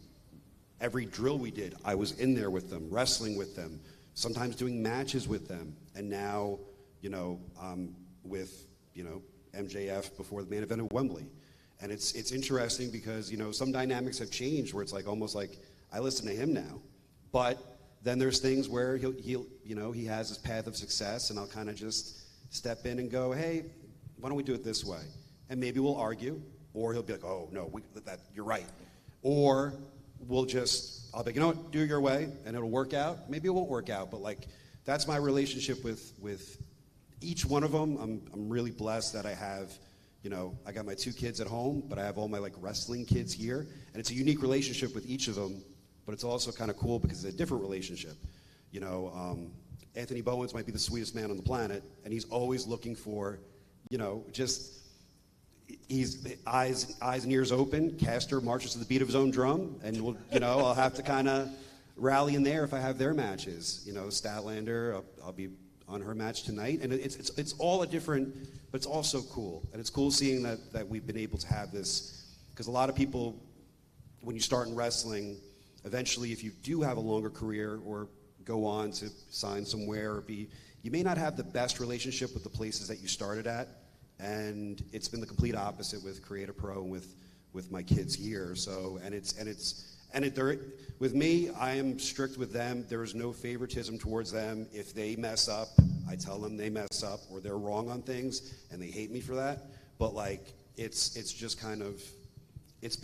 every drill we did, I was in there with them, wrestling with them, sometimes doing matches with them. And now, with, MJF before the main event at Wembley. And it's interesting because, some dynamics have changed where it's like almost like I listen to him now. But then there's things where he has his path of success, and I'll kind of just step in and go, hey, why don't we do it this way? And maybe we'll argue, or he'll be like, oh, no, you're right. Or I'll be like, what, do it your way, and it'll work out. Maybe it won't work out, but like that's my relationship with each one of them. I'm really blessed that I have, I got my 2 kids at home, but I have all my like wrestling kids here, and it's a unique relationship with each of them. But it's also kind of cool because it's a different relationship. Anthony Bowens might be the sweetest man on the planet, and he's always looking for, he's eyes and ears open. Caster marches to the beat of his own drum, and I'll have to kind of rally in there if I have their matches. Statlander, I'll be on her match tonight, and it's all a different, but it's also cool, and it's cool seeing that we've been able to have this, because a lot of people, when you start in wrestling, eventually, if you do have a longer career or go on to sign somewhere or you may not have the best relationship with the places that you started at, and it's been the complete opposite with Creator Pro and with my kids here. So, with me, I am strict with them. There is no favoritism towards them. If they mess up, I tell them they mess up or they're wrong on things, and they hate me for that. But like, it's just kind of, it's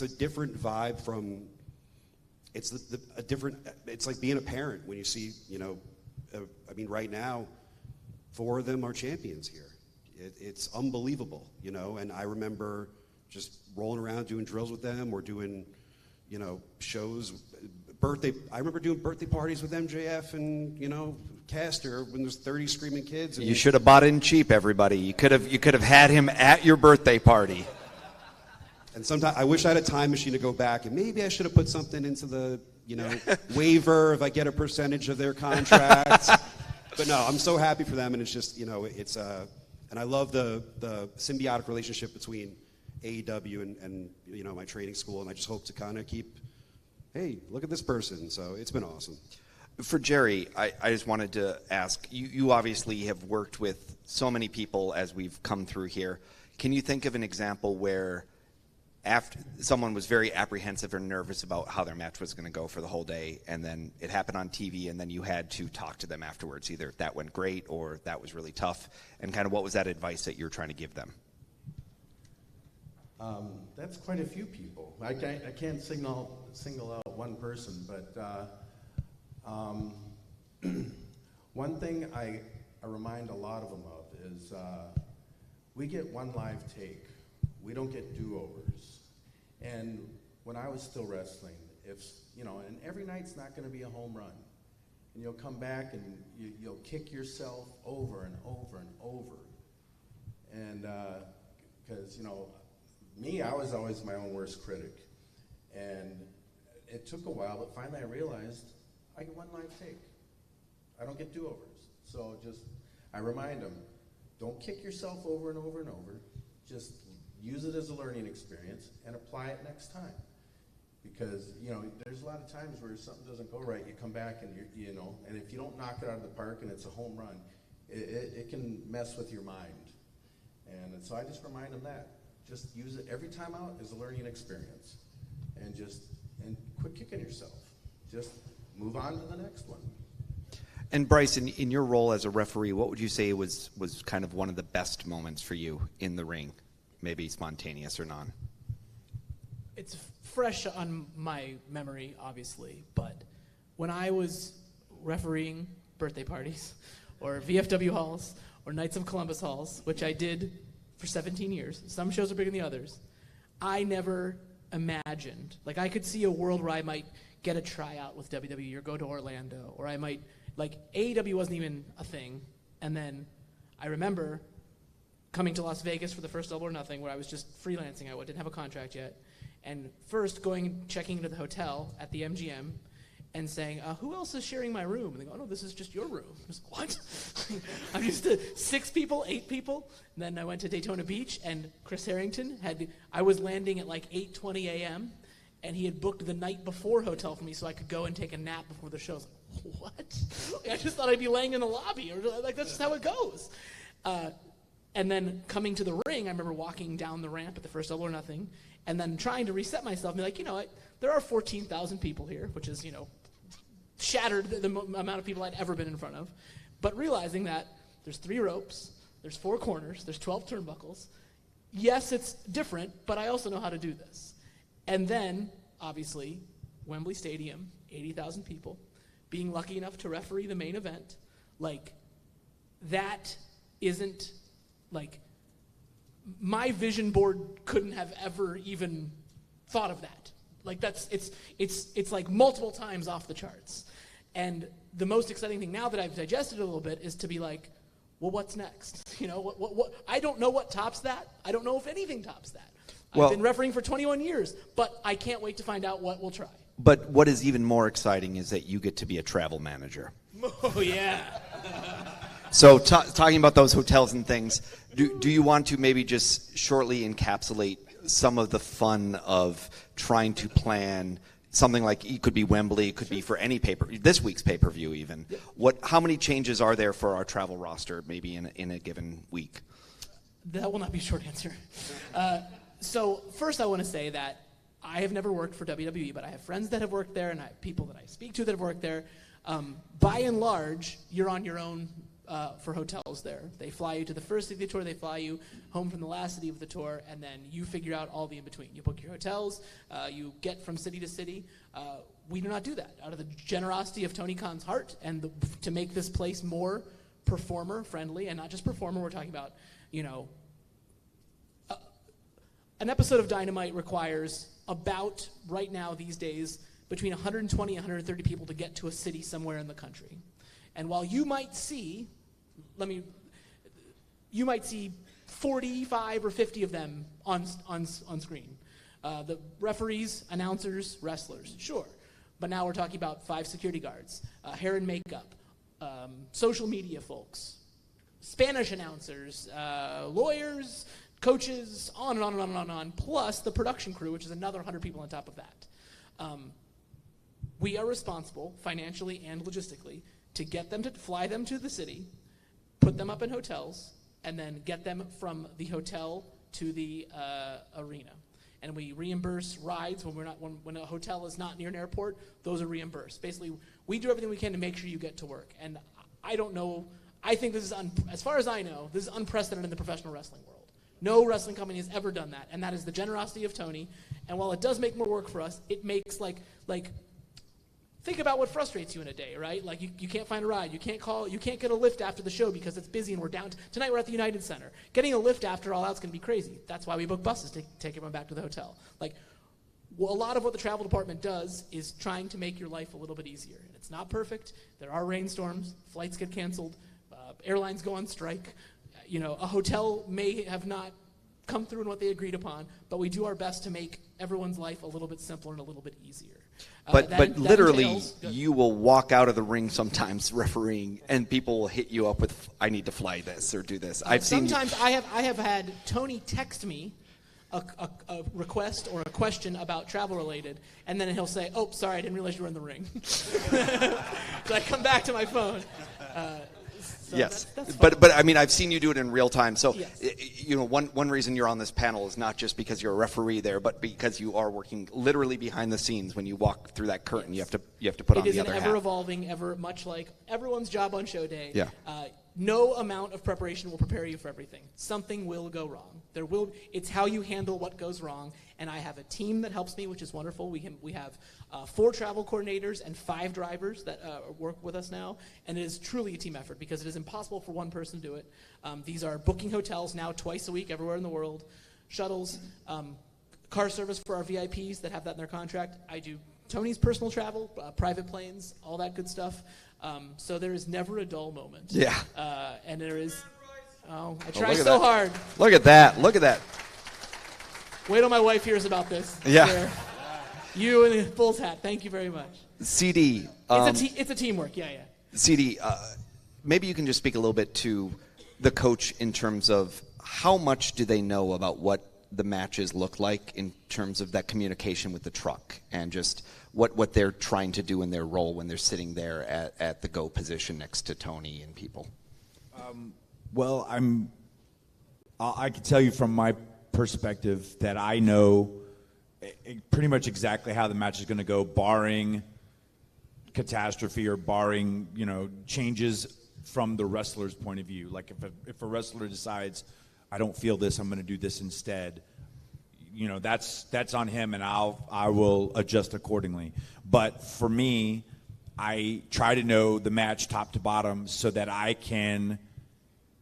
a different vibe from. It's like being a parent when you see, right now, 4 of them are champions here. It's unbelievable, and I remember just rolling around doing drills with them or doing, shows, I remember doing birthday parties with MJF and, Caster when there's 30 screaming kids. You should have bought in cheap, everybody. You could have had him at your birthday party. And sometimes I wish I had a time machine to go back, and maybe I should have put something into the, waiver if I get a percentage of their contract. But no, I'm so happy for them, and it's just, and I love the symbiotic relationship between AEW and my training school, and I just hope to kind of keep, hey, look at this person. So it's been awesome. For Jerry, I just wanted to ask, you obviously have worked with so many people as we've come through here. Can you think of an example where after someone was very apprehensive or nervous about how their match was going to go for the whole day, and then it happened on TV, and then you had to talk to them afterwards, either that went great or that was really tough, and kind of what was that advice that you're trying to give them? That's quite a few people. I can't single out one person, but one thing I remind a lot of them of is we get one live take. We don't get do-overs. And when I was still wrestling, and every night's not going to be a home run. And you'll come back and you'll kick yourself over and over and over. And because, me, I was always my own worst critic. And it took a while, but finally I realized I get one live take. I don't get do-overs. So I remind them, don't kick yourself over and over and over. Just use it as a learning experience and apply it next time. Because, there's a lot of times where something doesn't go right, you come back and and if you don't knock it out of the park and it's a home run, it can mess with your mind. And so I just remind them that. Just use it every time out as a learning experience. And kicking yourself. Just move on to the next one. And Bryce, in your role as a referee, what would you say was kind of one of the best moments for you in the ring? Maybe spontaneous or non? It's fresh on my memory, obviously, but when I was refereeing birthday parties or VFW halls or Knights of Columbus halls, which I did for 17 years, some shows are bigger than the others, I never imagined, like I could see a world where I might get a tryout with WWE or go to Orlando, or I might, like AEW wasn't even a thing, and then I remember coming to Las Vegas for the first Double or Nothing where I was just freelancing, I didn't have a contract yet, and first going and checking into the hotel at the MGM and saying, who else is sharing my room? And they go, oh, no, this is just your room. I was like, what? I'm used to 6 people, 8 people. And then I went to Daytona Beach, and Chris Harrington I was landing at like 8:20 a.m., and he had booked the night before hotel for me so I could go and take a nap before the show. I was like, what? I just thought I'd be laying in the lobby. Or like, that's just how it goes. And then coming to the ring, I remember walking down the ramp at the first Double or Nothing, and then trying to reset myself and be like, you know what, there are 14,000 people here, which is, shattered the amount of people I'd ever been in front of. But realizing that there's 3 ropes, there's 4 corners, there's 12 turnbuckles. Yes, it's different, but I also know how to do this. And then, obviously, Wembley Stadium, 80,000 people, being lucky enough to referee the main event, like, that isn't, like, my vision board couldn't have ever even thought of that. Like, it's like multiple times off the charts. And the most exciting thing now that I've digested a little bit is to be like, well, what's next? What I don't know what tops that. I don't know if anything tops that. I've been refereeing for 21 years, but I can't wait to find out what we'll try. But what is even more exciting is that you get to be a travel manager. Oh, yeah. So talking about those hotels and things, do you want to maybe just shortly encapsulate some of the fun of trying to plan something like, it could be Wembley, it could be for any this week's pay-per-view even. Yep. How many changes are there for our travel roster maybe in a given week? That will not be a short answer. So first I want to say that I have never worked for WWE, but I have friends that have worked there, and I have people that I speak to that have worked there. By and large, you're on your own for hotels there. They fly you to the first city of the tour, they fly you home from the last city of the tour, and then you figure out all the in-between. You book your hotels, you get from city to city. We do not do that. Out of the generosity of Tony Khan's heart, and to make this place more performer-friendly, and not just performer, we're talking about, an episode of Dynamite requires about, right now, these days, between 120 and 130 people to get to a city somewhere in the country. And while you might see, 45 or 50 of them on screen. The referees, announcers, wrestlers, sure. But now we're talking about 5 security guards, hair and makeup, social media folks, Spanish announcers, lawyers, coaches, on and on and on and on and on, plus the production crew, which is another 100 people on top of that. We are responsible, financially and logistically, to get them to fly them to the city, put them up in hotels, and then get them from the hotel to the arena. And we reimburse rides when a hotel is not near an airport. Those are reimbursed. Basically, we do everything we can to make sure you get to work. And I don't know. I think this is, as far as I know, this is unprecedented in the professional wrestling world. No wrestling company has ever done that, and that is the generosity of Tony. And while it does make more work for us, it makes like think about what frustrates you in a day, right? Like you can't find a ride, you can't get a lift after the show because it's busy and we're down. Tonight we're at the United Center. Getting a lift after all out's going to be crazy. That's why we book buses to take everyone back to the hotel. A lot of what the travel department does is trying to make your life a little bit easier. And it's not perfect. There are rainstorms, flights get canceled, airlines go on strike. A hotel may have not come through in what they agreed upon, but we do our best to make everyone's life a little bit simpler and a little bit easier. But literally, you will walk out of the ring sometimes refereeing, and people will hit you up with, "I need to fly this or do this." Sometimes I have had Tony text me a request or a question about travel related, and then he'll say, "Oh, sorry, I didn't realize you were in the ring." So I come back to my phone. So Yes, that's fun. but I mean, I've seen you do it in real time. So, Yes. One reason you're on this panel is not just because you're a referee there, but because you are working literally behind the scenes. When you walk through that curtain, you have to put on the other It is an hat. ever-evolving, much like everyone's job on show day. Yeah. No amount of preparation will prepare you for everything. Something will go wrong. It's how you handle what goes wrong. And I have a team that helps me, which is wonderful. We have 4 travel coordinators and 5 drivers that work with us now. And it is truly a team effort because it is impossible for one person to do it. These are booking hotels now twice a week everywhere in the world, shuttles, car service for our VIPs that have that in their contract. I do Tony's personal travel, private planes, all that good stuff. So there is never a dull moment. Yeah. And there is. Oh, I look try at so that. hard. Look at that. Look at that. Wait till my wife hears about this. Yeah. There. You in the Bulls hat. Thank you very much. CD. It's a teamwork. Yeah. CD, maybe you can just speak a little bit to the coach in terms of how much do they know about what the matches look like in terms of that communication with the truck and just what they're trying to do in their role when they're sitting there at the go position next to Tony and people. Well, I can tell you from my perspective that I know pretty much exactly how the match is going to go, barring catastrophe or barring, changes from the wrestler's point of view. Like if a wrestler decides, I don't feel this, I'm going to do this instead, that's on him, and I will adjust accordingly. But for me, I try to know the match top to bottom so that I can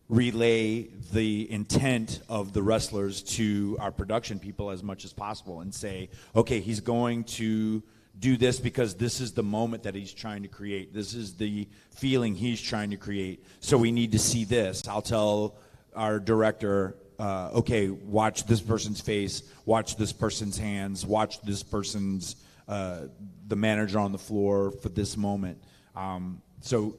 relay the intent of the wrestlers to our production people as much as possible and say, okay, he's going to do this because this is the moment that he's trying to create. This is the feeling he's trying to create. So we need to see this. I'll tell our director, okay, watch this person's face, watch this person's hands, watch this person's, the manager on the floor for this moment. So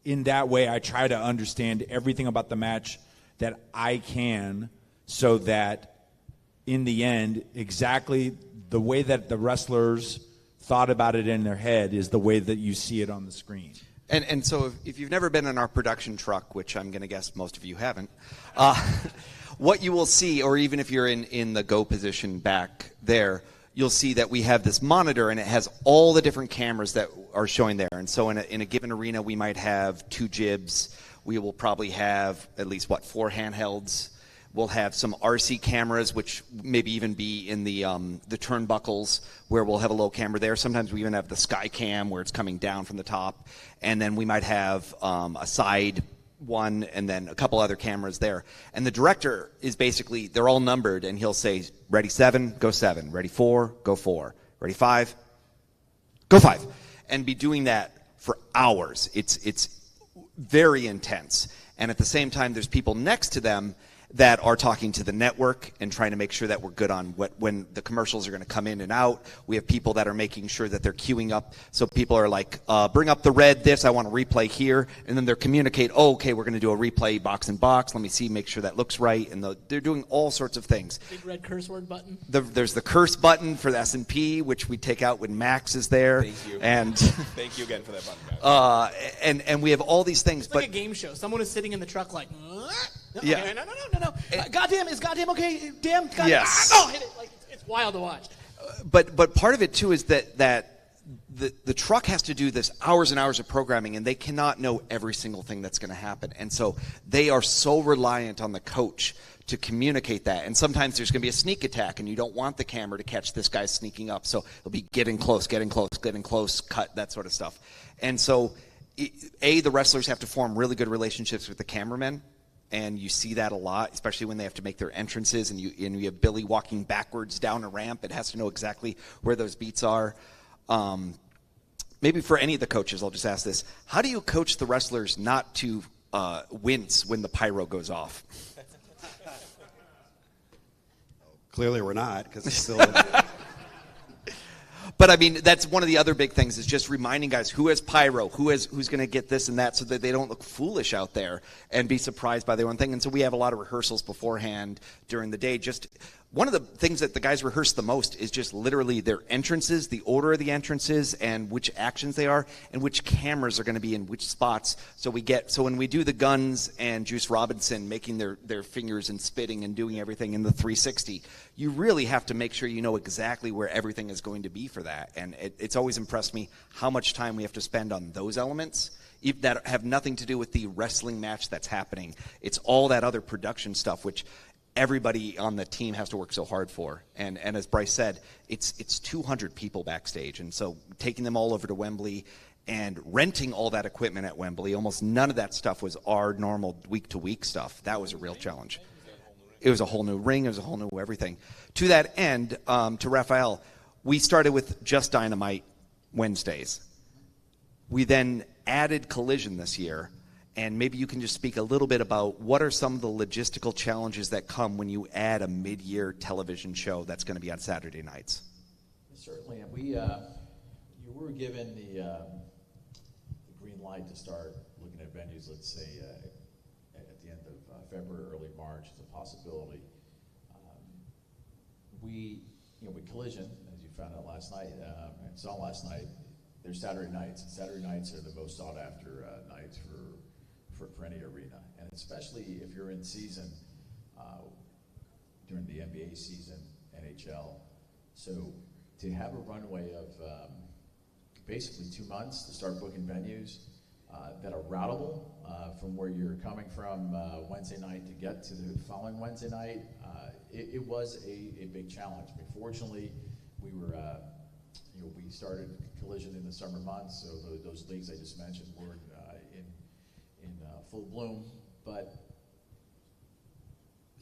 in that way, I try to understand everything about the match that I can so that in the end, exactly the way that the wrestlers thought about it in their head is the way that you see it on the screen. And so if you've never been in our production truck, which I'm going to guess most of you haven't, what you will see, or even if you're in the go position back there, you'll see that we have this monitor, and it has all the different cameras that are showing there. And so in a given arena, we might have 2 jibs. We will probably have at least, 4 handhelds. We'll have some RC cameras, which maybe even be in the turnbuckles, where we'll have a low camera there. Sometimes we even have the sky cam, where it's coming down from the top. And then we might have a side one and then a couple other cameras there. And the director is basically, they're all numbered, and he'll say, ready 7, go 7. Ready 4, go 4. Ready 5, go 5. And be doing that for hours. It's very intense. And at the same time, there's people next to them that are talking to the network and trying to make sure that we're good on when the commercials are going to come in and out. We have people that are making sure that they're queuing up. So people are like, bring up the red this, I want to replay here. And then they're communicate, okay, we're going to do a replay box in box. Let me see, make sure that looks right. And they're doing all sorts of things. Big red curse word button. There's the curse button for the S&P, which we take out when Max is there. Thank you. And Thank you again for that button, guys. And we have all these things. It's like a game show. Someone is sitting in the truck like, Yeah. Okay, no. Goddamn, is goddamn okay? Damn, goddamn. Yes. Hit it. Like, it's wild to watch. But part of it too is that the truck has to do this hours and hours of programming, and they cannot know every single thing that's going to happen. And so they are so reliant on the coach to communicate that. And sometimes there's going to be a sneak attack, and you don't want the camera to catch this guy sneaking up. So it'll be getting close, cut, that sort of stuff. And so, the wrestlers have to form really good relationships with the cameramen. And you see that a lot, especially when they have to make their entrances, and you have Billy walking backwards down a ramp. It has to know exactly where those beats are. Maybe for any of the coaches, I'll just ask this. How do you coach the wrestlers not to wince when the pyro goes off? Clearly we're not, because it's still... But I mean, that's one of the other big things, is just reminding guys who has pyro, who's going to get this and that, so that they don't look foolish out there and be surprised by their own thing. And so we have a lot of rehearsals beforehand during the day. Just one of the things that the guys rehearse the most is just literally their entrances, the order of the entrances, and which actions they are, and which cameras are going to be in which spots. So when we do the Guns and Juice Robinson making their fingers and spitting and doing everything in the 360, you really have to make sure you know exactly where everything is going to be for that. And it's always impressed me how much time we have to spend on those elements that have nothing to do with the wrestling match that's happening. It's all that other production stuff, which everybody on the team has to work so hard for. And as Bryce said, it's 200 people backstage. And so taking them all over to Wembley and renting all that equipment at Wembley, almost none of that stuff was our normal week-to-week stuff. That was a real challenge. It was a whole new ring. It was a whole new everything. To that end, to Raphael, we started with just Dynamite Wednesdays. We then added Collision this year. And maybe you can just speak a little bit about what are some of the logistical challenges that come when you add a mid-year television show that's going to be on Saturday nights. Certainly, and we were given the green light to start looking at venues. Let's say at the end of February, early March, is a possibility. With Collision, as you found out last night, and saw last night, they're Saturday nights. And Saturday nights are the most sought after nights for any arena, and especially if you're in season during the NBA season, NHL. So to have a runway of basically 2 months to start booking venues that are routable from where you're coming from Wednesday night to get to the following Wednesday night, it was a big challenge. I mean, fortunately, we started Collision in the summer months, so those leagues I just mentioned were in full bloom, but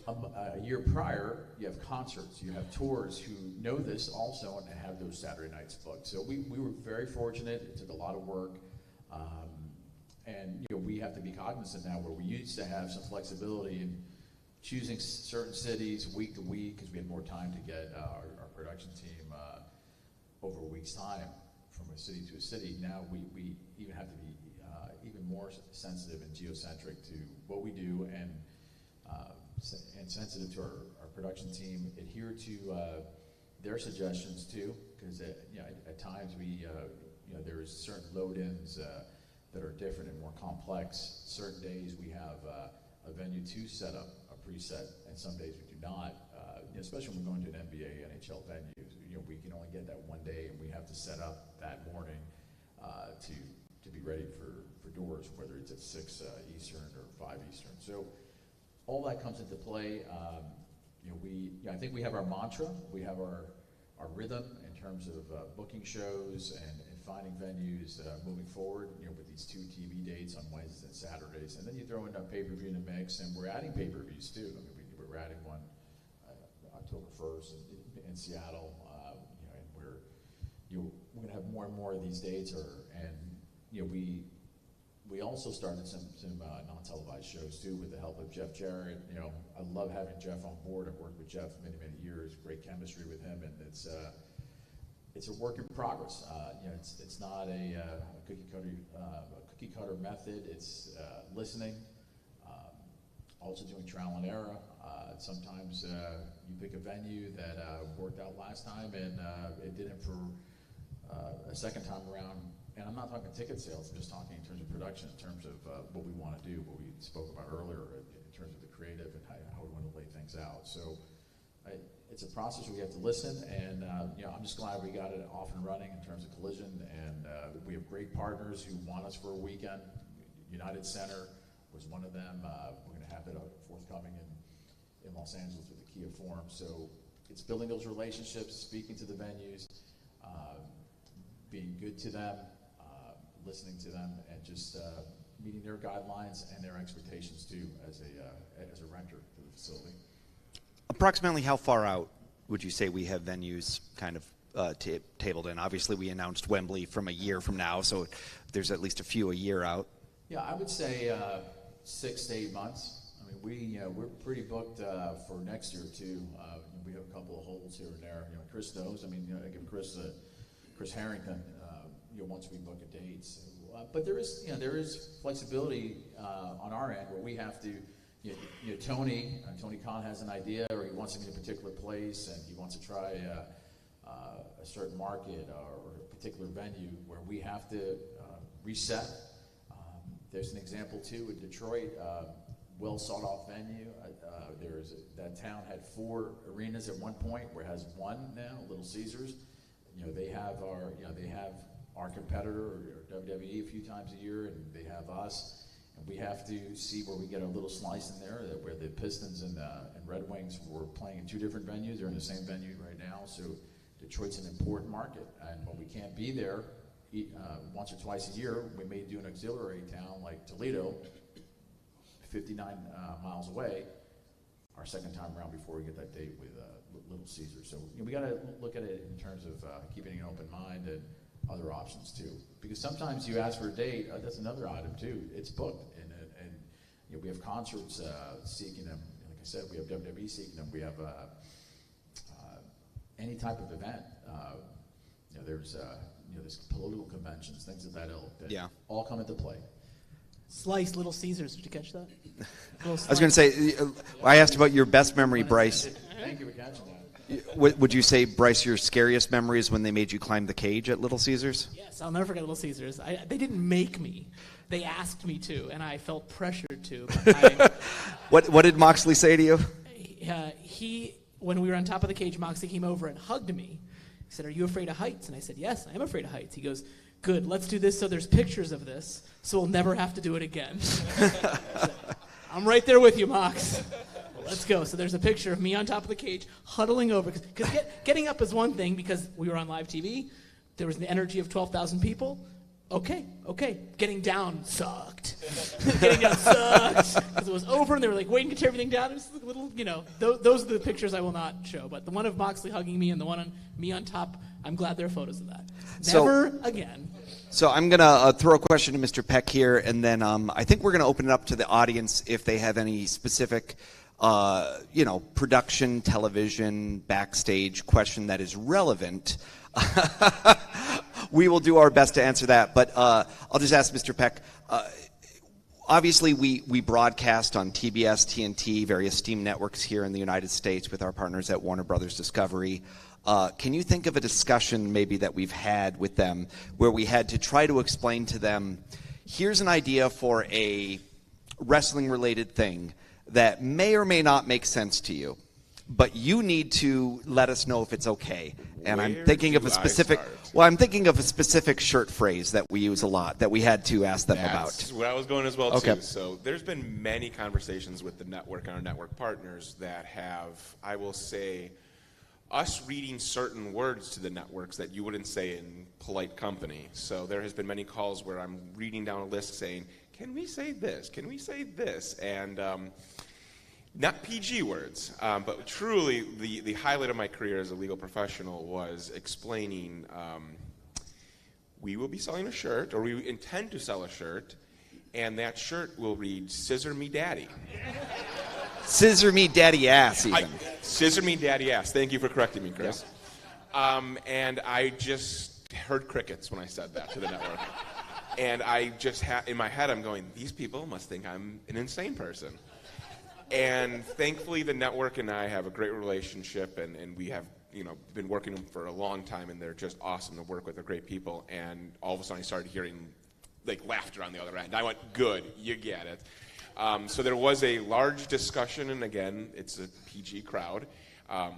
a year prior, you have concerts, you have tours who know this also and have those Saturday nights booked. So we were very fortunate. It took a lot of work, and we have to be cognizant now where we used to have some flexibility in choosing certain cities week to week because we had more time to get our production team over a week's time from a city to a city. Now we even have to be even more sensitive and geocentric to what we do and sensitive to our production team, adhere to their suggestions too, because at times there's certain load-ins that are different and more complex. Certain days we have a venue to set up a preset, and some days we do not. Especially when we're going to an NBA, NHL venue, we can only get that one day, and we have to set up that morning to be ready for doors, whether it's at 6 Eastern or 5 Eastern. So all that comes into play. I think we have our mantra, we have our rhythm in terms of booking shows and finding venues moving forward. With these 2 TV dates on Wednesdays and Saturdays, and then you throw in a pay-per-view in the mix, and we're adding pay-per-views too. I mean, we're adding one October 1st in Seattle, and we're going to have more and more of these dates, we also started some non-televised shows too with the help of Jeff Jarrett. I love having Jeff on board. I've worked with Jeff many years. Great chemistry with him, and it's a work in progress. It's not a cookie cutter method. It's listening. Also doing trial and error. Sometimes you pick a venue that worked out last time and it didn't for a second time around. And I'm not talking ticket sales, I'm just talking in terms of production, in terms of what we want to do, what we spoke about earlier in terms of the creative and how we want to lay things out. So it's a process where we have to listen, and I'm just glad we got it off and running in terms of Collision, and we have great partners who want us for a weekend. United Center was one of them. We're going to have it forthcoming in Los Angeles with the Kia Forum. So it's building those relationships, speaking to the venues, being good to them, listening to them, and just meeting their guidelines and their expectations too as a renter for the facility. Approximately how far out would you say we have venues kind of tabled in? Obviously, we announced Wembley from a year from now, so there's at least a few a year out. Yeah, I would say 6 to 8 months. I mean, we're pretty booked for next year too. We have a couple of holes here and there. Chris knows. I mean, I give Chris Harrington. Once we book a date, but there is flexibility on our end where we have to Tony Khan has an idea, or he wants to be in a particular place, and he wants to try a certain market or a particular venue where we have to reset. There's an example too in Detroit, well sought off venue. That town had 4 arenas at one point, where it has 1 now, Little Caesars. They have our competitor or WWE a few times a year, and they have us. And we have to see where we get a little slice in there, where the Pistons and Red Wings were playing in 2 different venues. They're in the same venue right now, so Detroit's an important market. And when we can't be there once or twice a year, we may do an auxiliary town like Toledo, 59 miles away, our second time around before we get that date with Little Caesars. So we got to look at it in terms of keeping an open mind and other options too. Because sometimes you ask for a date, that's another item too. It's booked, and we have concerts seeking them. Like I said, we have WWE seeking them. We have any type of event. There's political conventions, things of that ilk that all come into play. Slice Little Caesars. Did you catch that? I was going to say, I asked about your best memory, Bryce. Thank you for catching that. Would you say, Bryce, your scariest memory is when they made you climb the cage at Little Caesars? Yes, I'll never forget Little Caesars. They didn't make me. They asked me to, and I felt pressured to. What did Moxley say to you? When we were on top of the cage, Moxley came over and hugged me. He said, "Are you afraid of heights?" And I said, "Yes, I am afraid of heights." He goes, "Good, let's do this so there's pictures of this, so we'll never have to do it again." Said, "I'm right there with you, Mox. Let's go." So there's a picture of me on top of the cage, huddling over. Because getting up is one thing, because we were on live TV. There was the energy of 12,000 people. Okay. Getting down sucked. Getting down sucked. Because it was over, and they were like waiting to tear everything down. It was a little, those are the pictures I will not show. But the one of Moxley hugging me and the one of me on top, I'm glad there are photos of that. Never again. So I'm going to throw a question to Mr. Peck here, and then I think we're going to open it up to the audience if they have any specific production, television, backstage question that is relevant. We will do our best to answer that, but I'll just ask Mr. Peck. Obviously, we broadcast on TBS, TNT, various Steam networks here in the United States with our partners at Warner Brothers Discovery. Can you think of a discussion maybe that we've had with them where we had to try to explain to them, here's an idea for a wrestling-related thing that may or may not make sense to you, but you need to let us know if it's okay. And I'm thinking of a specific shirt phrase that we use a lot that we had to ask them about. That's where I was going as well too. So there's been many conversations with the network and our network partners that have, I will say, us reading certain words to the networks that you wouldn't say in polite company. So there has been many calls where I'm reading down a list saying, can we say this? Can we say this? And not PG words, but truly the highlight of my career as a legal professional was explaining we will be selling a shirt, or we intend to sell a shirt, and that shirt will read, "Scissor Me Daddy." Scissor me daddy ass, even. Scissor me daddy ass. Thank you for correcting me, Chris. Yeah. And I just heard crickets when I said that to the network. And I just in my head, I'm going, these people must think I'm an insane person. And thankfully, the network and I have a great relationship, and we have been working them for a long time, and they're just awesome to work with. They're great people. And all of a sudden, I started hearing laughter on the other end. I went, good, you get it. So there was a large discussion, and again, it's a PG crowd.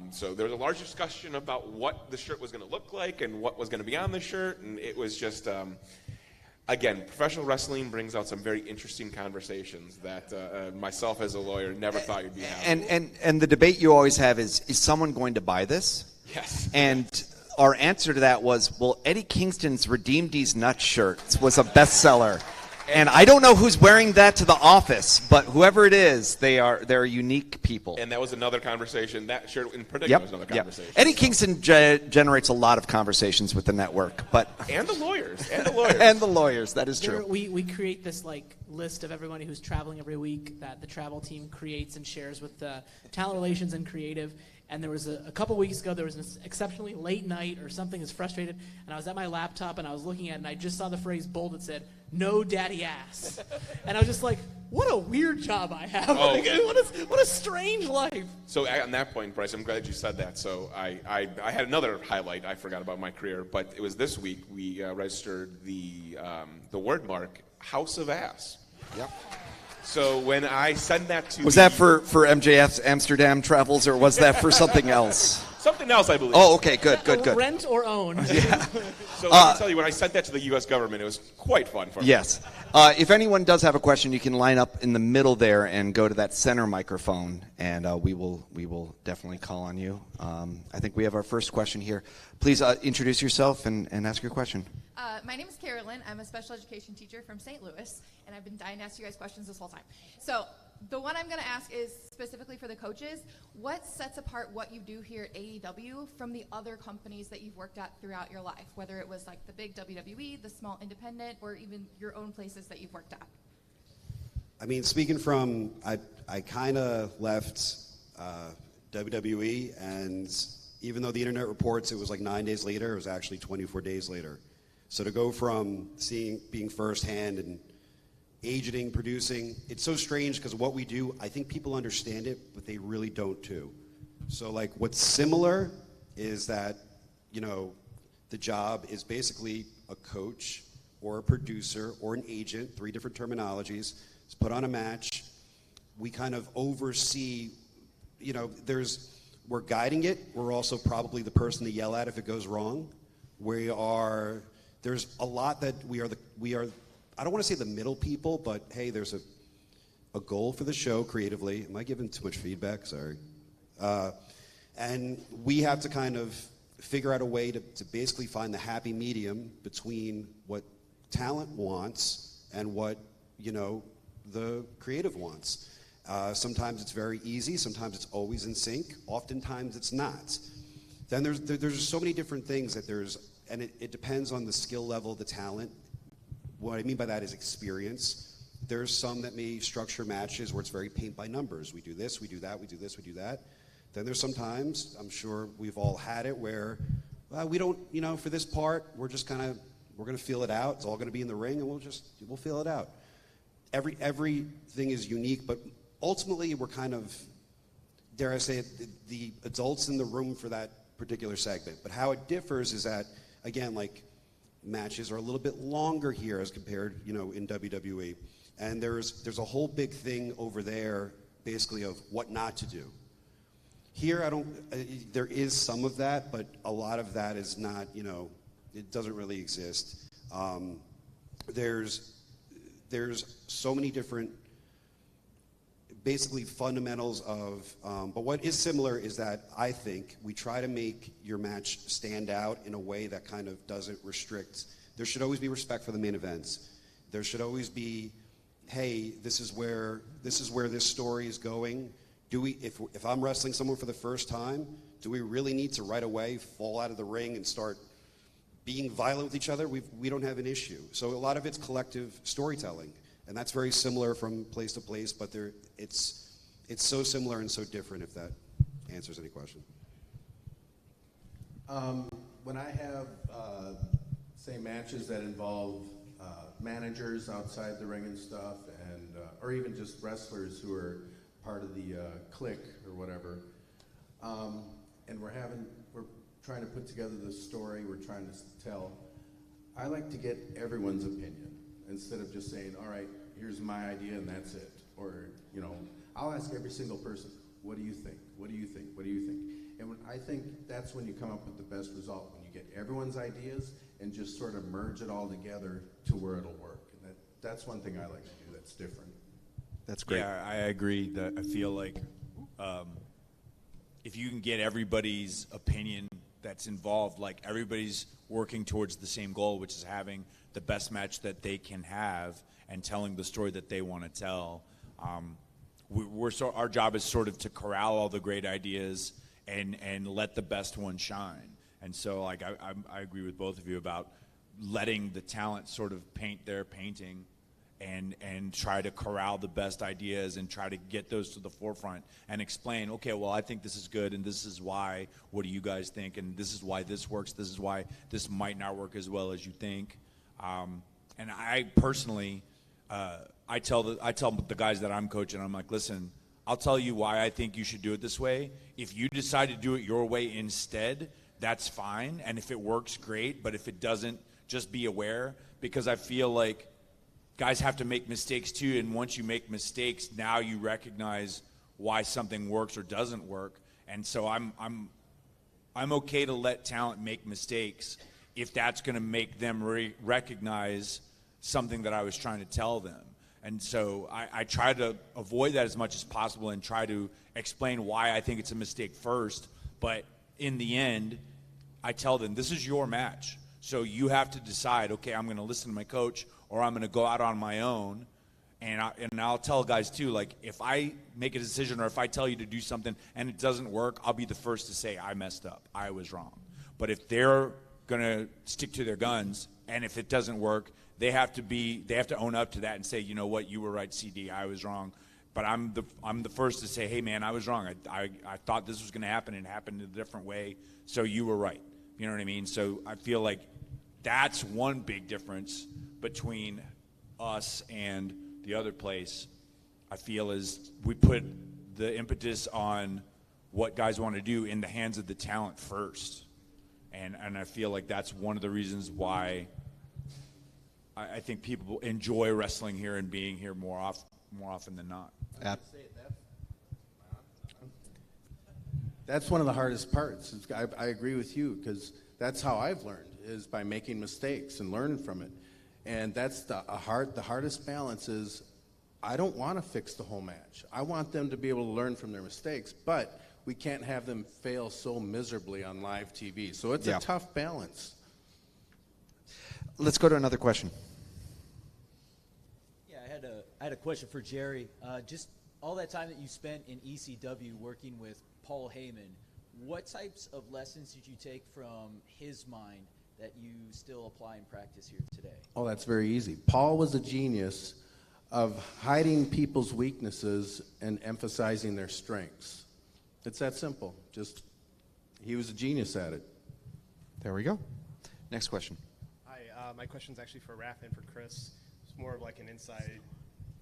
So there was a large discussion about what the shirt was going to look like and what was going to be on the shirt, and it was just, again, professional wrestling brings out some very interesting conversations that myself as a lawyer never thought you'd be having. And the debate you always have is someone going to buy this? Yes. And our answer to that was, well, Eddie Kingston's Redeem These Nuts shirt was a bestseller. And I don't know who's wearing that to the office, but whoever it is, they're unique people. And that was another conversation. That shirt in particular was another conversation. Eddie Kingston generates a lot of conversations with the network, and the lawyers, and the lawyers. That is true. We create this list of everybody who's traveling every week that the travel team creates and shares with the talent relations and creative. And there was a couple weeks ago, there was an exceptionally late night or something is frustrated, and I was at my laptop and I was looking at it, and I just saw the phrase bold that said, "No daddy ass." And I was just like, what a weird job I have. Oh. Like, what a strange life. So on that point, Bryce, I'm glad you said that. So I had another highlight I forgot about my career, but it was this week we registered the word mark House of Ass. Yep. So when I sent that to Was that for MJF's Amsterdam travels, or was that for something else? something else, I believe. Oh, okay, good. Rent or own. So let me tell you, when I sent that to the U.S. government, it was quite fun for me. Yes. If anyone does have a question, you can line up in the middle there and go to that center microphone, and we will definitely call on you. I think we have our first question here. Please introduce yourself and ask your question. My name is Carolyn. I'm a special education teacher from St. Louis, and I've been dying to ask you guys questions this whole time. So the one I'm going to ask is specifically for the coaches. What sets apart what you do here at AEW from the other companies that you've worked at throughout your life, whether it was like the big WWE, the small independent, or even your own places that you've worked at? I mean, speaking from, I kind of left WWE, and even though the internet reports it was like 9 days later, it was actually 24 days later. So to go from being firsthand and agenting, producing, it's so strange because what we do, I think people understand it, but they really don't too. So like what's similar is that, you know, the job is basically a coach or a producer or an agent, 3 different terminologies, is put on a match. We kind of oversee, you know, we're guiding it. We're also probably the person to yell at if it goes wrong. There's a lot that we are, I don't want to say the middle people, but hey, there's a goal for the show creatively. Am I giving too much feedback? Sorry. And we have to kind of figure out a way to basically find the happy medium between what talent wants and what, you know, the creative wants. Sometimes it's very easy. Sometimes it's always in sync. Oftentimes it's not. Then there's so many different things that and it depends on the skill level of the talent. What I mean by that is experience. There's some that may structure matches where it's very paint by numbers. We do this, we do that, we do this, we do that. Then there's sometimes, I'm sure we've all had it, where we don't, you know, for this part, we're going to feel it out. It's all going to be in the ring, and we'll feel it out. Everything is unique, but ultimately we're kind of, dare I say it, the adults in the room for that particular segment. But how it differs is that, again, like, matches are a little bit longer here as compared, you know, in WWE. And there's a whole big thing over there, basically, of what not to do. Here, there is some of that, but a lot of that is not, you know, it doesn't really exist. There's so many different, basically, fundamentals of, but what is similar is that I think we try to make your match stand out in a way that kind of doesn't restrict. There should always be respect for the main events. There should always be, hey, this is where this story is going. If I'm wrestling someone for the first time, do we really need to right away fall out of the ring and start being violent with each other? We don't have an issue. So a lot of it's collective storytelling. And that's very similar from place to place, but it's so similar and so different, if that answers any question. When I have, say, matches that involve managers outside the ring and stuff, and or even just wrestlers who are part of the clique or whatever, and we're trying to put together the story we're trying to tell, I like to get everyone's opinion. Instead of just saying, all right, here's my idea and that's it. Or, you know, I'll ask every single person, what do you think? What do you think? What do you think? And I think that's when you come up with the best result, when you get everyone's ideas and just sort of merge it all together to where it'll work. And that's one thing I like to do that's different. That's great. Yeah, I agree. That I feel like if you can get everybody's opinion that's involved, like everybody's working towards the same goal, which is having the best match that they can have and telling the story that they want to tell. Our job is sort of to corral all the great ideas and let the best one shine. And so, like, I agree with both of you about letting the talent sort of paint their painting and try to corral the best ideas and try to get those to the forefront and explain, okay, well, I think this is good and this is why. What do you guys think? And this is why this works. This is why this might not work as well as you think. And I personally, I tell the guys that I'm coaching, I'm like, listen, I'll tell you why I think you should do it this way. If you decide to do it your way instead, that's fine. And if it works, great. But if it doesn't, just be aware, because I feel like guys have to make mistakes too, and once you make mistakes, now you recognize why something works or doesn't work. And so I'm okay to let talent make mistakes if that's going to make them recognize something that I was trying to tell them. And so I try to avoid that as much as possible and try to explain why I think it's a mistake first. But in the end, I tell them, this is your match. So you have to decide, okay, I'm going to listen to my coach, or I'm going to go out on my own. And I'll tell guys too, like, if I make a decision or if I tell you to do something and it doesn't work, I'll be the first to say I messed up. I was wrong. But if they're going to stick to their guns, and if it doesn't work, they have to own up to that and say, you know what, you were right, CD, I was wrong. But I'm the first to say, hey man, I was wrong. I thought this was going to happen, and it happened in a different way. So you were right. You know what I mean? So I feel like that's one big difference between us and the other place, I feel, is we put the impetus on what guys want to do in the hands of the talent first. And I feel like that's one of the reasons why I think people enjoy wrestling here and being here more often than not. That's one of the hardest parts. I agree with you, because that's how I've learned, is by making mistakes and learning from it. And that's the hardest balance is, I don't want to fix the whole match. I want them to be able to learn from their mistakes, but we can't have them fail so miserably on live TV. So it's a tough balance. Let's go to another question. Yeah, I had a question for Jerry. Just all that time that you spent in ECW working with Paul Heyman, what types of lessons did you take from his mind that you still apply in practice here today? Oh, that's very easy. Paul was a genius of hiding people's weaknesses and emphasizing their strengths. It's that simple. He was a genius at it. There we go. Next question. Hi, my question's actually for Raph and for Chris. It's more of like an inside,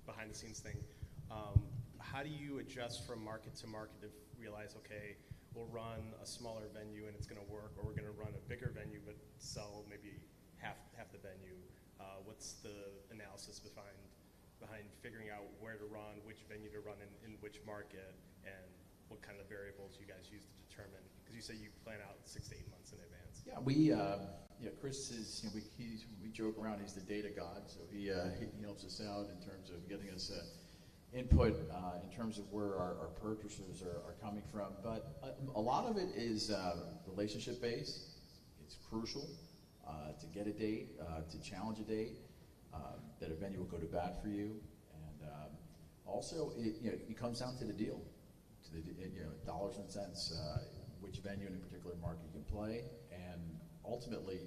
behind-the-scenes thing. How do you adjust from market to market to realize, okay, we'll run a smaller venue and it's going to work, or we're going to run a bigger venue but sell maybe half the venue? What's the analysis behind figuring out where to run, which venue to run in which market, and what kind of variables you guys use to determine? Because you say you plan out 6 to 8 months in advance. Yeah, Chris is, we joke around, he's the data god, so he helps us out in terms of getting us input in terms of where our purchasers are coming from. But a lot of it is relationship based. It's crucial to get a date, to challenge a date, that a venue will go to bat for you, and also it comes down to the deal, to the dollars and cents, which venue in a particular market you can play, and ultimately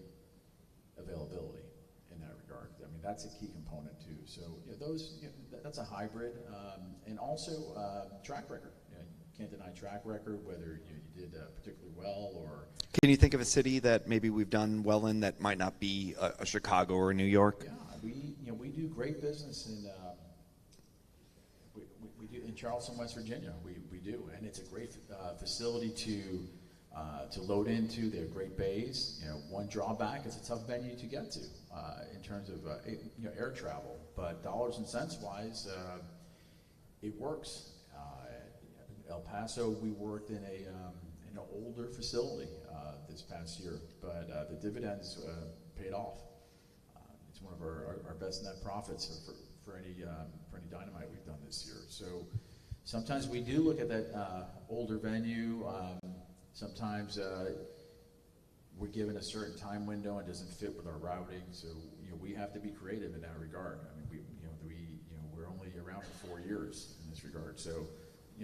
availability in that regard. I mean, that's a key component too. So that's a hybrid, and also track record. You can't deny track record, whether you did particularly well or. Can you think of a city that maybe we've done well in that might not be a Chicago or a New York? Yeah, we do great business in we do in Charleston, West Virginia. We do, and it's a great facility to load into. They have great bays. One drawback, it's a tough venue to get to in terms of air travel, but dollars and cents wise, it works. El Paso, we worked in an older facility this past year, but the dividends paid off. It's one of our best net profits for any Dynamite we've done this year. So sometimes we do look at that older venue. Sometimes we're given a certain time window and it doesn't fit with our routing, so we have to be creative in that regard. I mean, we're only around for 4 years in this regard. So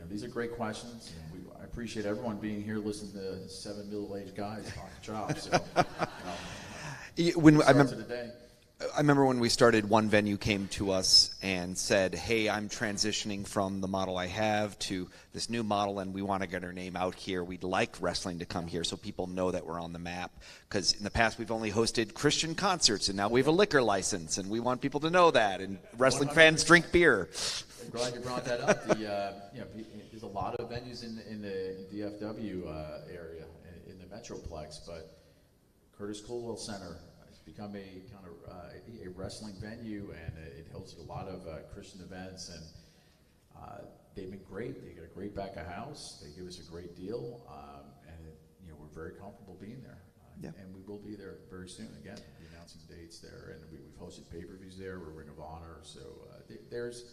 these are great questions. I appreciate everyone being here, listening to 7 middle-aged guys talk shop. So, when I remember the day. I remember when we started, one venue came to us and said, hey, I'm transitioning from the model I have to this new model, and we want to get our name out here. We'd like wrestling to come here so people know that we're on the map. Because in the past, we've only hosted Christian concerts, and now we have a liquor license, and we want people to know that. And wrestling fans drink beer. I'm glad you brought that up. There's a lot of venues in the DFW area, in the Metroplex, but Curtis Coolwell Center has become a kind of a wrestling venue, and it hosts a lot of Christian events, and they've been great. They got a great back of house. They give us a great deal, and we're very comfortable being there. And we will be there very soon. Again, we'll be announcing dates there, and we've hosted pay-per-views there. We're Ring of Honor, so there's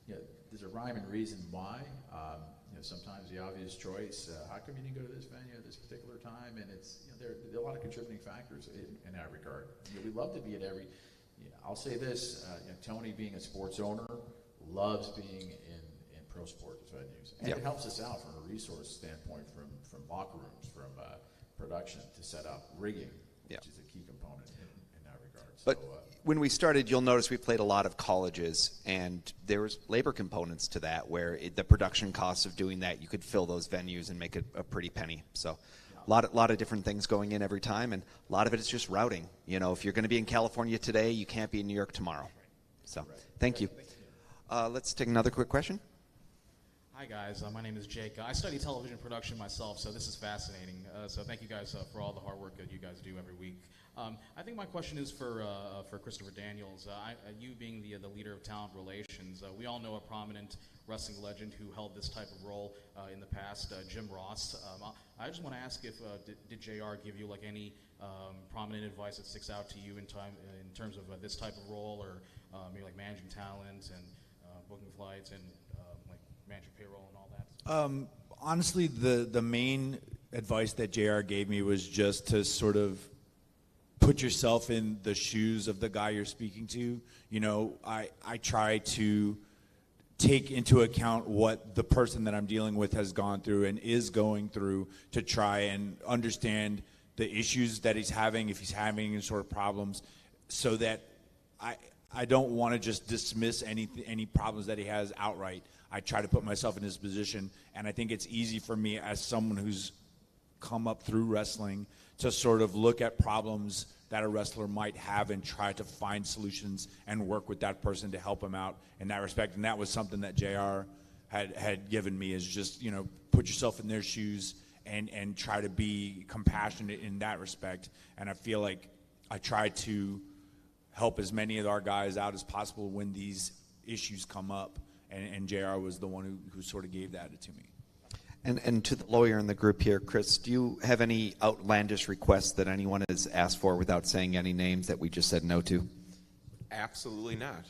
a rhyme and reason why. Sometimes the obvious choice, how come you didn't go to this venue at this particular time? And it's there are a lot of contributing factors in that regard. We love to be at every. I'll say this: Tony, being a sports owner, loves being in pro sports venues, and it helps us out from a resource standpoint, from locker rooms, from production to set up rigging, which is a key component in that regard. But when we started, you'll notice we played a lot of colleges, and there was labor components to that, where the production costs of doing that, you could fill those venues and make it a pretty penny. So a lot of different things going in every time, and a lot of it is just routing. If you're going to be in California today, you can't be in New York tomorrow. So thank you. Let's take another quick question. Hi guys, my name is Jake. I study television production myself, so this is fascinating. So thank you guys for all the hard work that you guys do every week. I think my question is for Christopher Daniels. You being the leader of talent relations, we all know a prominent wrestling legend who held this type of role in the past, Jim Ross. I just want to ask if did JR give you any prominent advice that sticks out to you in terms of this type of role, or maybe managing talent and booking flights and managing payroll and all that? Honestly, the main advice that JR gave me was just to sort of put yourself in the shoes of the guy you're speaking to. I try to take into account what the person that I'm dealing with has gone through and is going through, to try and understand the issues that he's having, if he's having any sort of problems, so that I don't want to just dismiss any problems that he has outright. I try to put myself in his position, and I think it's easy for me as someone who's come up through wrestling to sort of look at problems that a wrestler might have and try to find solutions and work with that person to help him out in that respect. And that was something that JR had given me, is just, put yourself in their shoes and try to be compassionate in that respect. And I feel like I try to help as many of our guys out as possible when these issues come up. And JR was the one who sort of gave that to me. And to the lawyer in the group here, Chris, do you have any outlandish requests that anyone has asked for without saying any names that we just said no to? Absolutely not.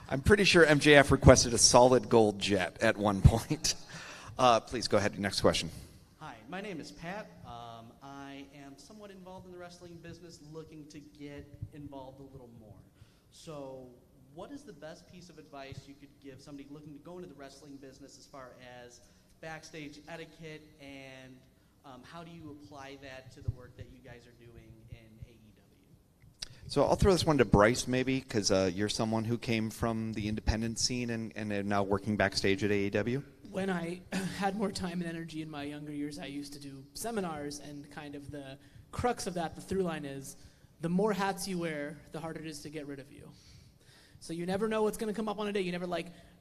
I'm pretty sure MJF requested a solid gold jet at one point. Please go ahead. Next question. Hi, my name is Pat. I am somewhat involved in the wrestling business, looking to get involved a little more. So what is the best piece of advice you could give somebody looking to go into the wrestling business as far as backstage etiquette, and how do you apply that to the work that you guys are doing in AEW? So I'll throw this one to Bryce maybe, because you're someone who came from the independent scene and are now working backstage at AEW. When I had more time and energy in my younger years, I used to do seminars, and kind of the crux of that, the through line is, the more hats you wear, the harder it is to get rid of you. So you never know what's going to come up on a day. You never,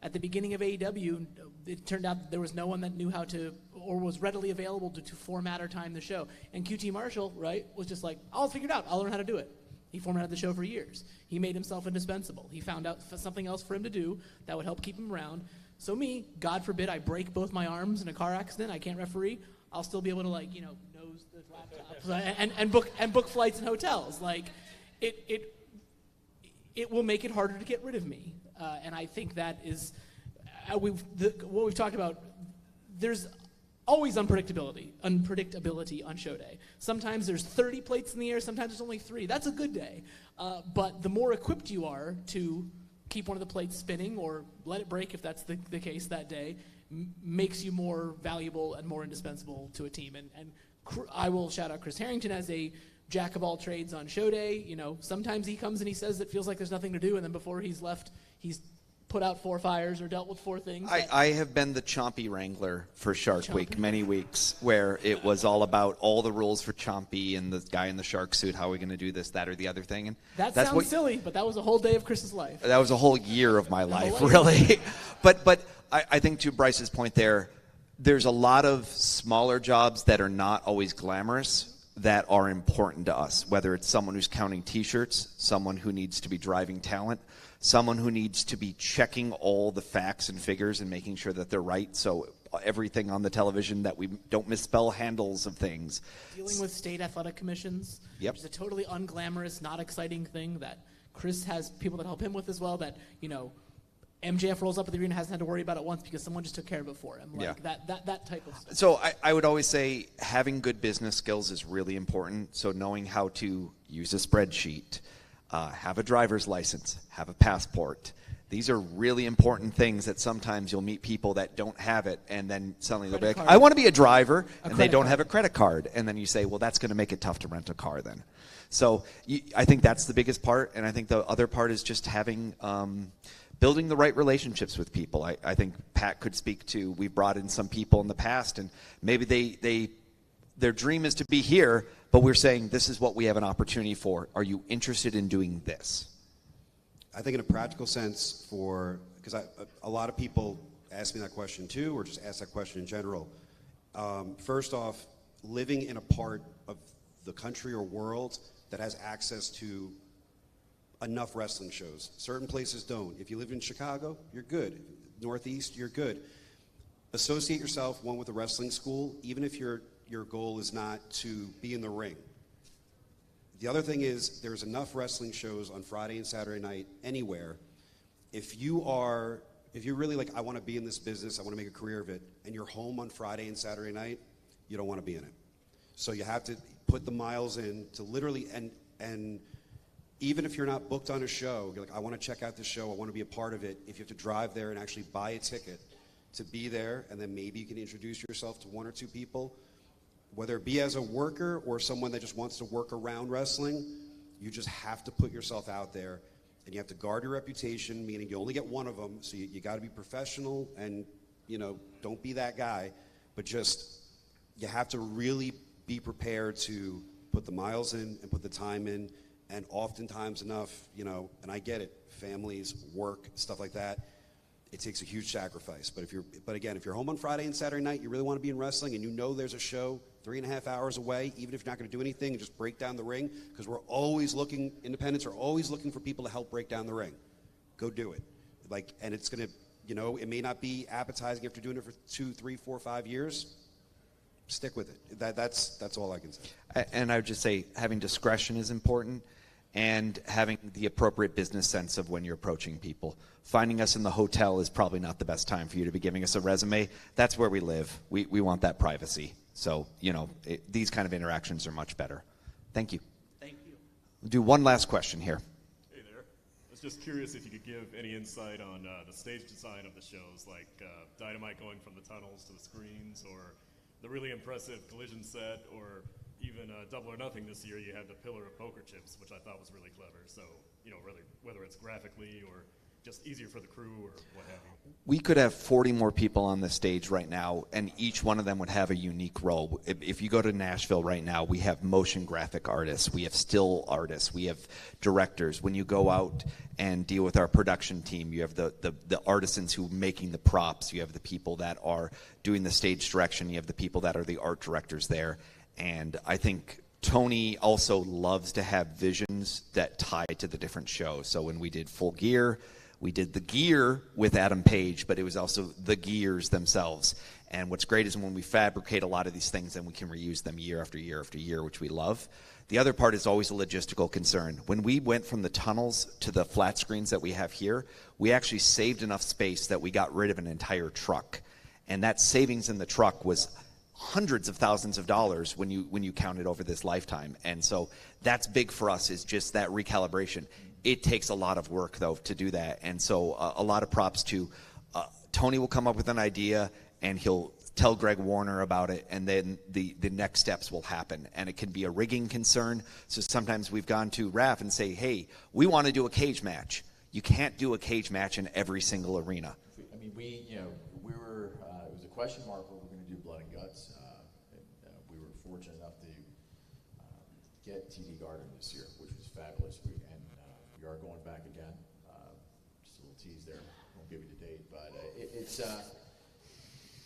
at the beginning of AEW, it turned out that there was no one that knew how to, or was readily available to format or time the show. And QT Marshall, right, was just like, I'll figure it out. I'll learn how to do it. He formatted the show for years. He made himself indispensable. He found out something else for him to do that would help keep him around. So me, God forbid I break both my arms in a car accident, I can't referee, I'll still be able to, nose the laptops and book flights and hotels. It will make it harder to get rid of me. And I think that is what we've talked about. There's always unpredictability on show day. Sometimes there's 30 plates in the air, sometimes there's only 3. That's a good day. But the more equipped you are to keep one of the plates spinning or let it break if that's the case that day, makes you more valuable and more indispensable to a team. And I will shout out Chris Harrington as a jack of all trades on show day. You know, sometimes he comes and he says it feels like there's nothing to do, and then before he's left, he's put out 4 fires or dealt with 4 things. I have been the Chompy Wrangler for Shark Week many weeks, where it was all about all the rules for Chompy and the guy in the shark suit, how are we going to do this, that, or the other thing. And that sounds silly, but that was a whole day of Chris's life. That was a whole year of my life, really. But I think to Bryce's point there's a lot of smaller jobs that are not always glamorous that are important to us, whether it's someone who's counting T-shirts, someone who needs to be driving talent, someone who needs to be checking all the facts and figures and making sure that they're right, so everything on the television that we don't misspell handles of things. Dealing with state athletic commissions, yep. Which is a totally unglamorous, not exciting thing that Chris has people that help him with as well, that, you know, MJF rolls up at the arena, hasn't had to worry about it once because someone just took care of it for him. Like that type of stuff. So I would always say having good business skills is really important. So knowing how to use a spreadsheet, have a driver's license, have a passport. These are really important things that sometimes you'll meet people that don't have it, and then suddenly they'll be like, I want to be a driver, and they don't have a credit card. And then you say, well, that's going to make it tough to rent a car then. So I think that's the biggest part, and I think the other part is just having building the right relationships with people. I think Pat could speak to, we brought in some people in the past, and maybe their dream is to be here, but we're saying this is what we have an opportunity for. Are you interested in doing this? I think in a practical sense because a lot of people ask me that question too, or just ask that question in general. First off, living in a part of the country or world that has access to enough wrestling shows. Certain places don't. If you live in Chicago, you're good. Northeast, you're good. Associate yourself, one, with a wrestling school, even if your goal is not to be in the ring. The other thing is there's enough wrestling shows on Friday and Saturday night anywhere. If you're really like, I want to be in this business, I want to make a career of it, and you're home on Friday and Saturday night, you don't want to be in it. So you have to put the miles in to literally, and even if you're not booked on a show, you're like, I want to check out this show, I want to be a part of it. If you have to drive there and actually buy a ticket to be there, and then maybe you can introduce yourself to 1 or 2 people, whether it be as a worker or someone that just wants to work around wrestling, you just have to put yourself out there, and you have to guard your reputation, meaning you only get one of them, so you got to be professional and, you know, don't be that guy, but just you have to really be prepared to put the miles in and put the time in. And oftentimes enough, you know, and I get it, families, work, stuff like that, it takes a huge sacrifice. But again, if you're home on Friday and Saturday night, you really want to be in wrestling, and you know there's a show 3.5 hours away, even if you're not going to do anything, just break down the ring, because independents are always looking for people to help break down the ring. Go do it. And it's going to, you know, it may not be appetizing after doing it for 2, 3, 4, 5 years. Stick with it. That's all I can say. And I would just say having discretion is important, and having the appropriate business sense of when you're approaching people. Finding us in the hotel is probably not the best time for you to be giving us a resume. That's where we live. We want that privacy. So, you know, these kind of interactions are much better. Thank you. Thank you. We'll do one last question here. Hey there. I was just curious if you could give any insight on the stage design of the shows, like Dynamite going from the tunnels to the screens, or the really impressive collision set, or even Double or Nothing this year, you had the pillar of poker chips, which I thought was really clever. So, you know, whether it's graphically or just easier for the crew or what have you. We could have 40 more people on the stage right now, and each one of them would have a unique role. If you go to Nashville right now, we have motion graphic artists, we have still artists, we have directors. When you go out and deal with our production team, you have the artisans who are making the props, you have the people that are doing the stage direction, you have the people that are the art directors there. And I think Tony also loves to have visions that tie to the different shows. So when we did Full Gear, we did the gear with Adam Page, but it was also the gears themselves. And what's great is when we fabricate a lot of these things, then we can reuse them year after year after year, which we love. The other part is always a logistical concern. When we went from the tunnels to the flat screens that we have here, we actually saved enough space that we got rid of an entire truck. And that savings in the truck was hundreds of thousands of dollars when you count it over this lifetime. And so that's big for us, is just that recalibration. It takes a lot of work, though, to do that. And so a lot of props to Tony will come up with an idea, and he'll tell Greg Warner about it, and then the next steps will happen. And it can be a rigging concern. So sometimes we've gone to Raph and say, hey, we want to do a cage match. You can't do a cage match in every single arena. I mean, we were, it was a question mark whether we're going to do blood and guts. We were fortunate enough to get TD Garden this year, which was fabulous. We are going back again. Just a little tease there. Won't give you the date, but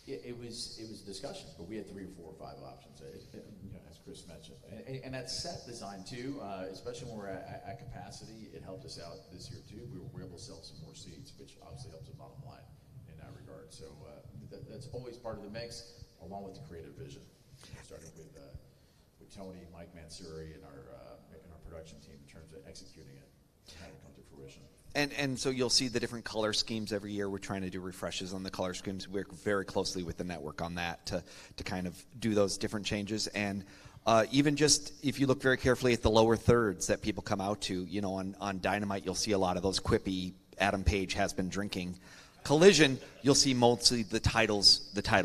it was a discussion. But we had 3 or 4 or 5 options, as Chris mentioned, and that set design too. Especially when we're at capacity, it helped us out this year too. We were able to sell some more seats, which obviously helps the bottom line in that regard. So that's always part of the mix, along with the creative vision, starting with Tony, Mike Mansuri, and our production team in terms of executing it and having it come to fruition. And so you'll see the different color schemes every year. We're trying to do refreshes on the color schemes. We work very closely with the network on that to kind of do those different changes. And even just if you look very carefully at the lower thirds that people come out to, on Dynamite, you'll see a lot of those quippy Adam Page has been drinking. Collision, you'll see mostly the title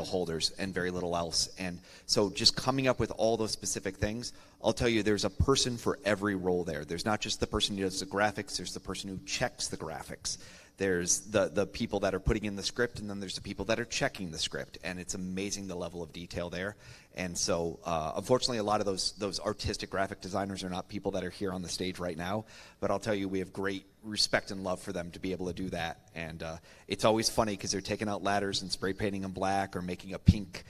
holders, and very little else. And so just coming up with all those specific things, I'll tell you, there's a person for every role there. There's not just the person who does the graphics, there's the person who checks the graphics. There's the people that are putting in the script, and then there's the people that are checking the script. And it's amazing the level of detail there. And so, unfortunately, a lot of those artistic graphic designers are not people that are here on the stage right now. But I'll tell you, we have great respect and love for them to be able to do that. And it's always funny because they're taking out ladders and spray painting them black or making a pink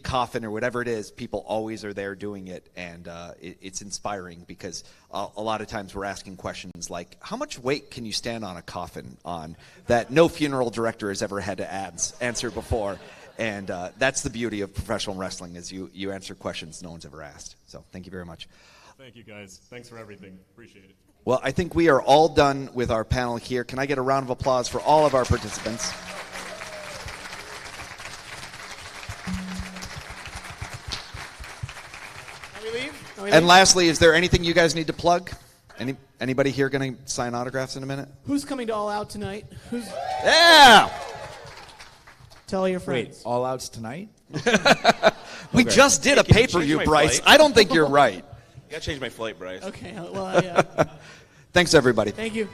coffin or whatever it is. People always are there doing it, and it's inspiring because a lot of times we're asking questions like, how much weight can you stand on a coffin on that no funeral director has ever had to answer before? And that's the beauty of professional wrestling, is you answer questions no one's ever asked. So thank you very much. Thank you, guys. Thanks for everything. Appreciate it. Well, I think we are all done with our panel here. Can I get a round of applause for all of our participants? And lastly, is there anything you guys need to plug? Anybody here going to sign autographs in a minute? Who's coming to All Out tonight? Yeah! Tell all your friends. Wait, All Out's tonight? We just did a pay-per-view, Bryce. I don't think you're right. I got to change my flight, Bryce. Okay, well, yeah. Thanks, everybody. Thank you.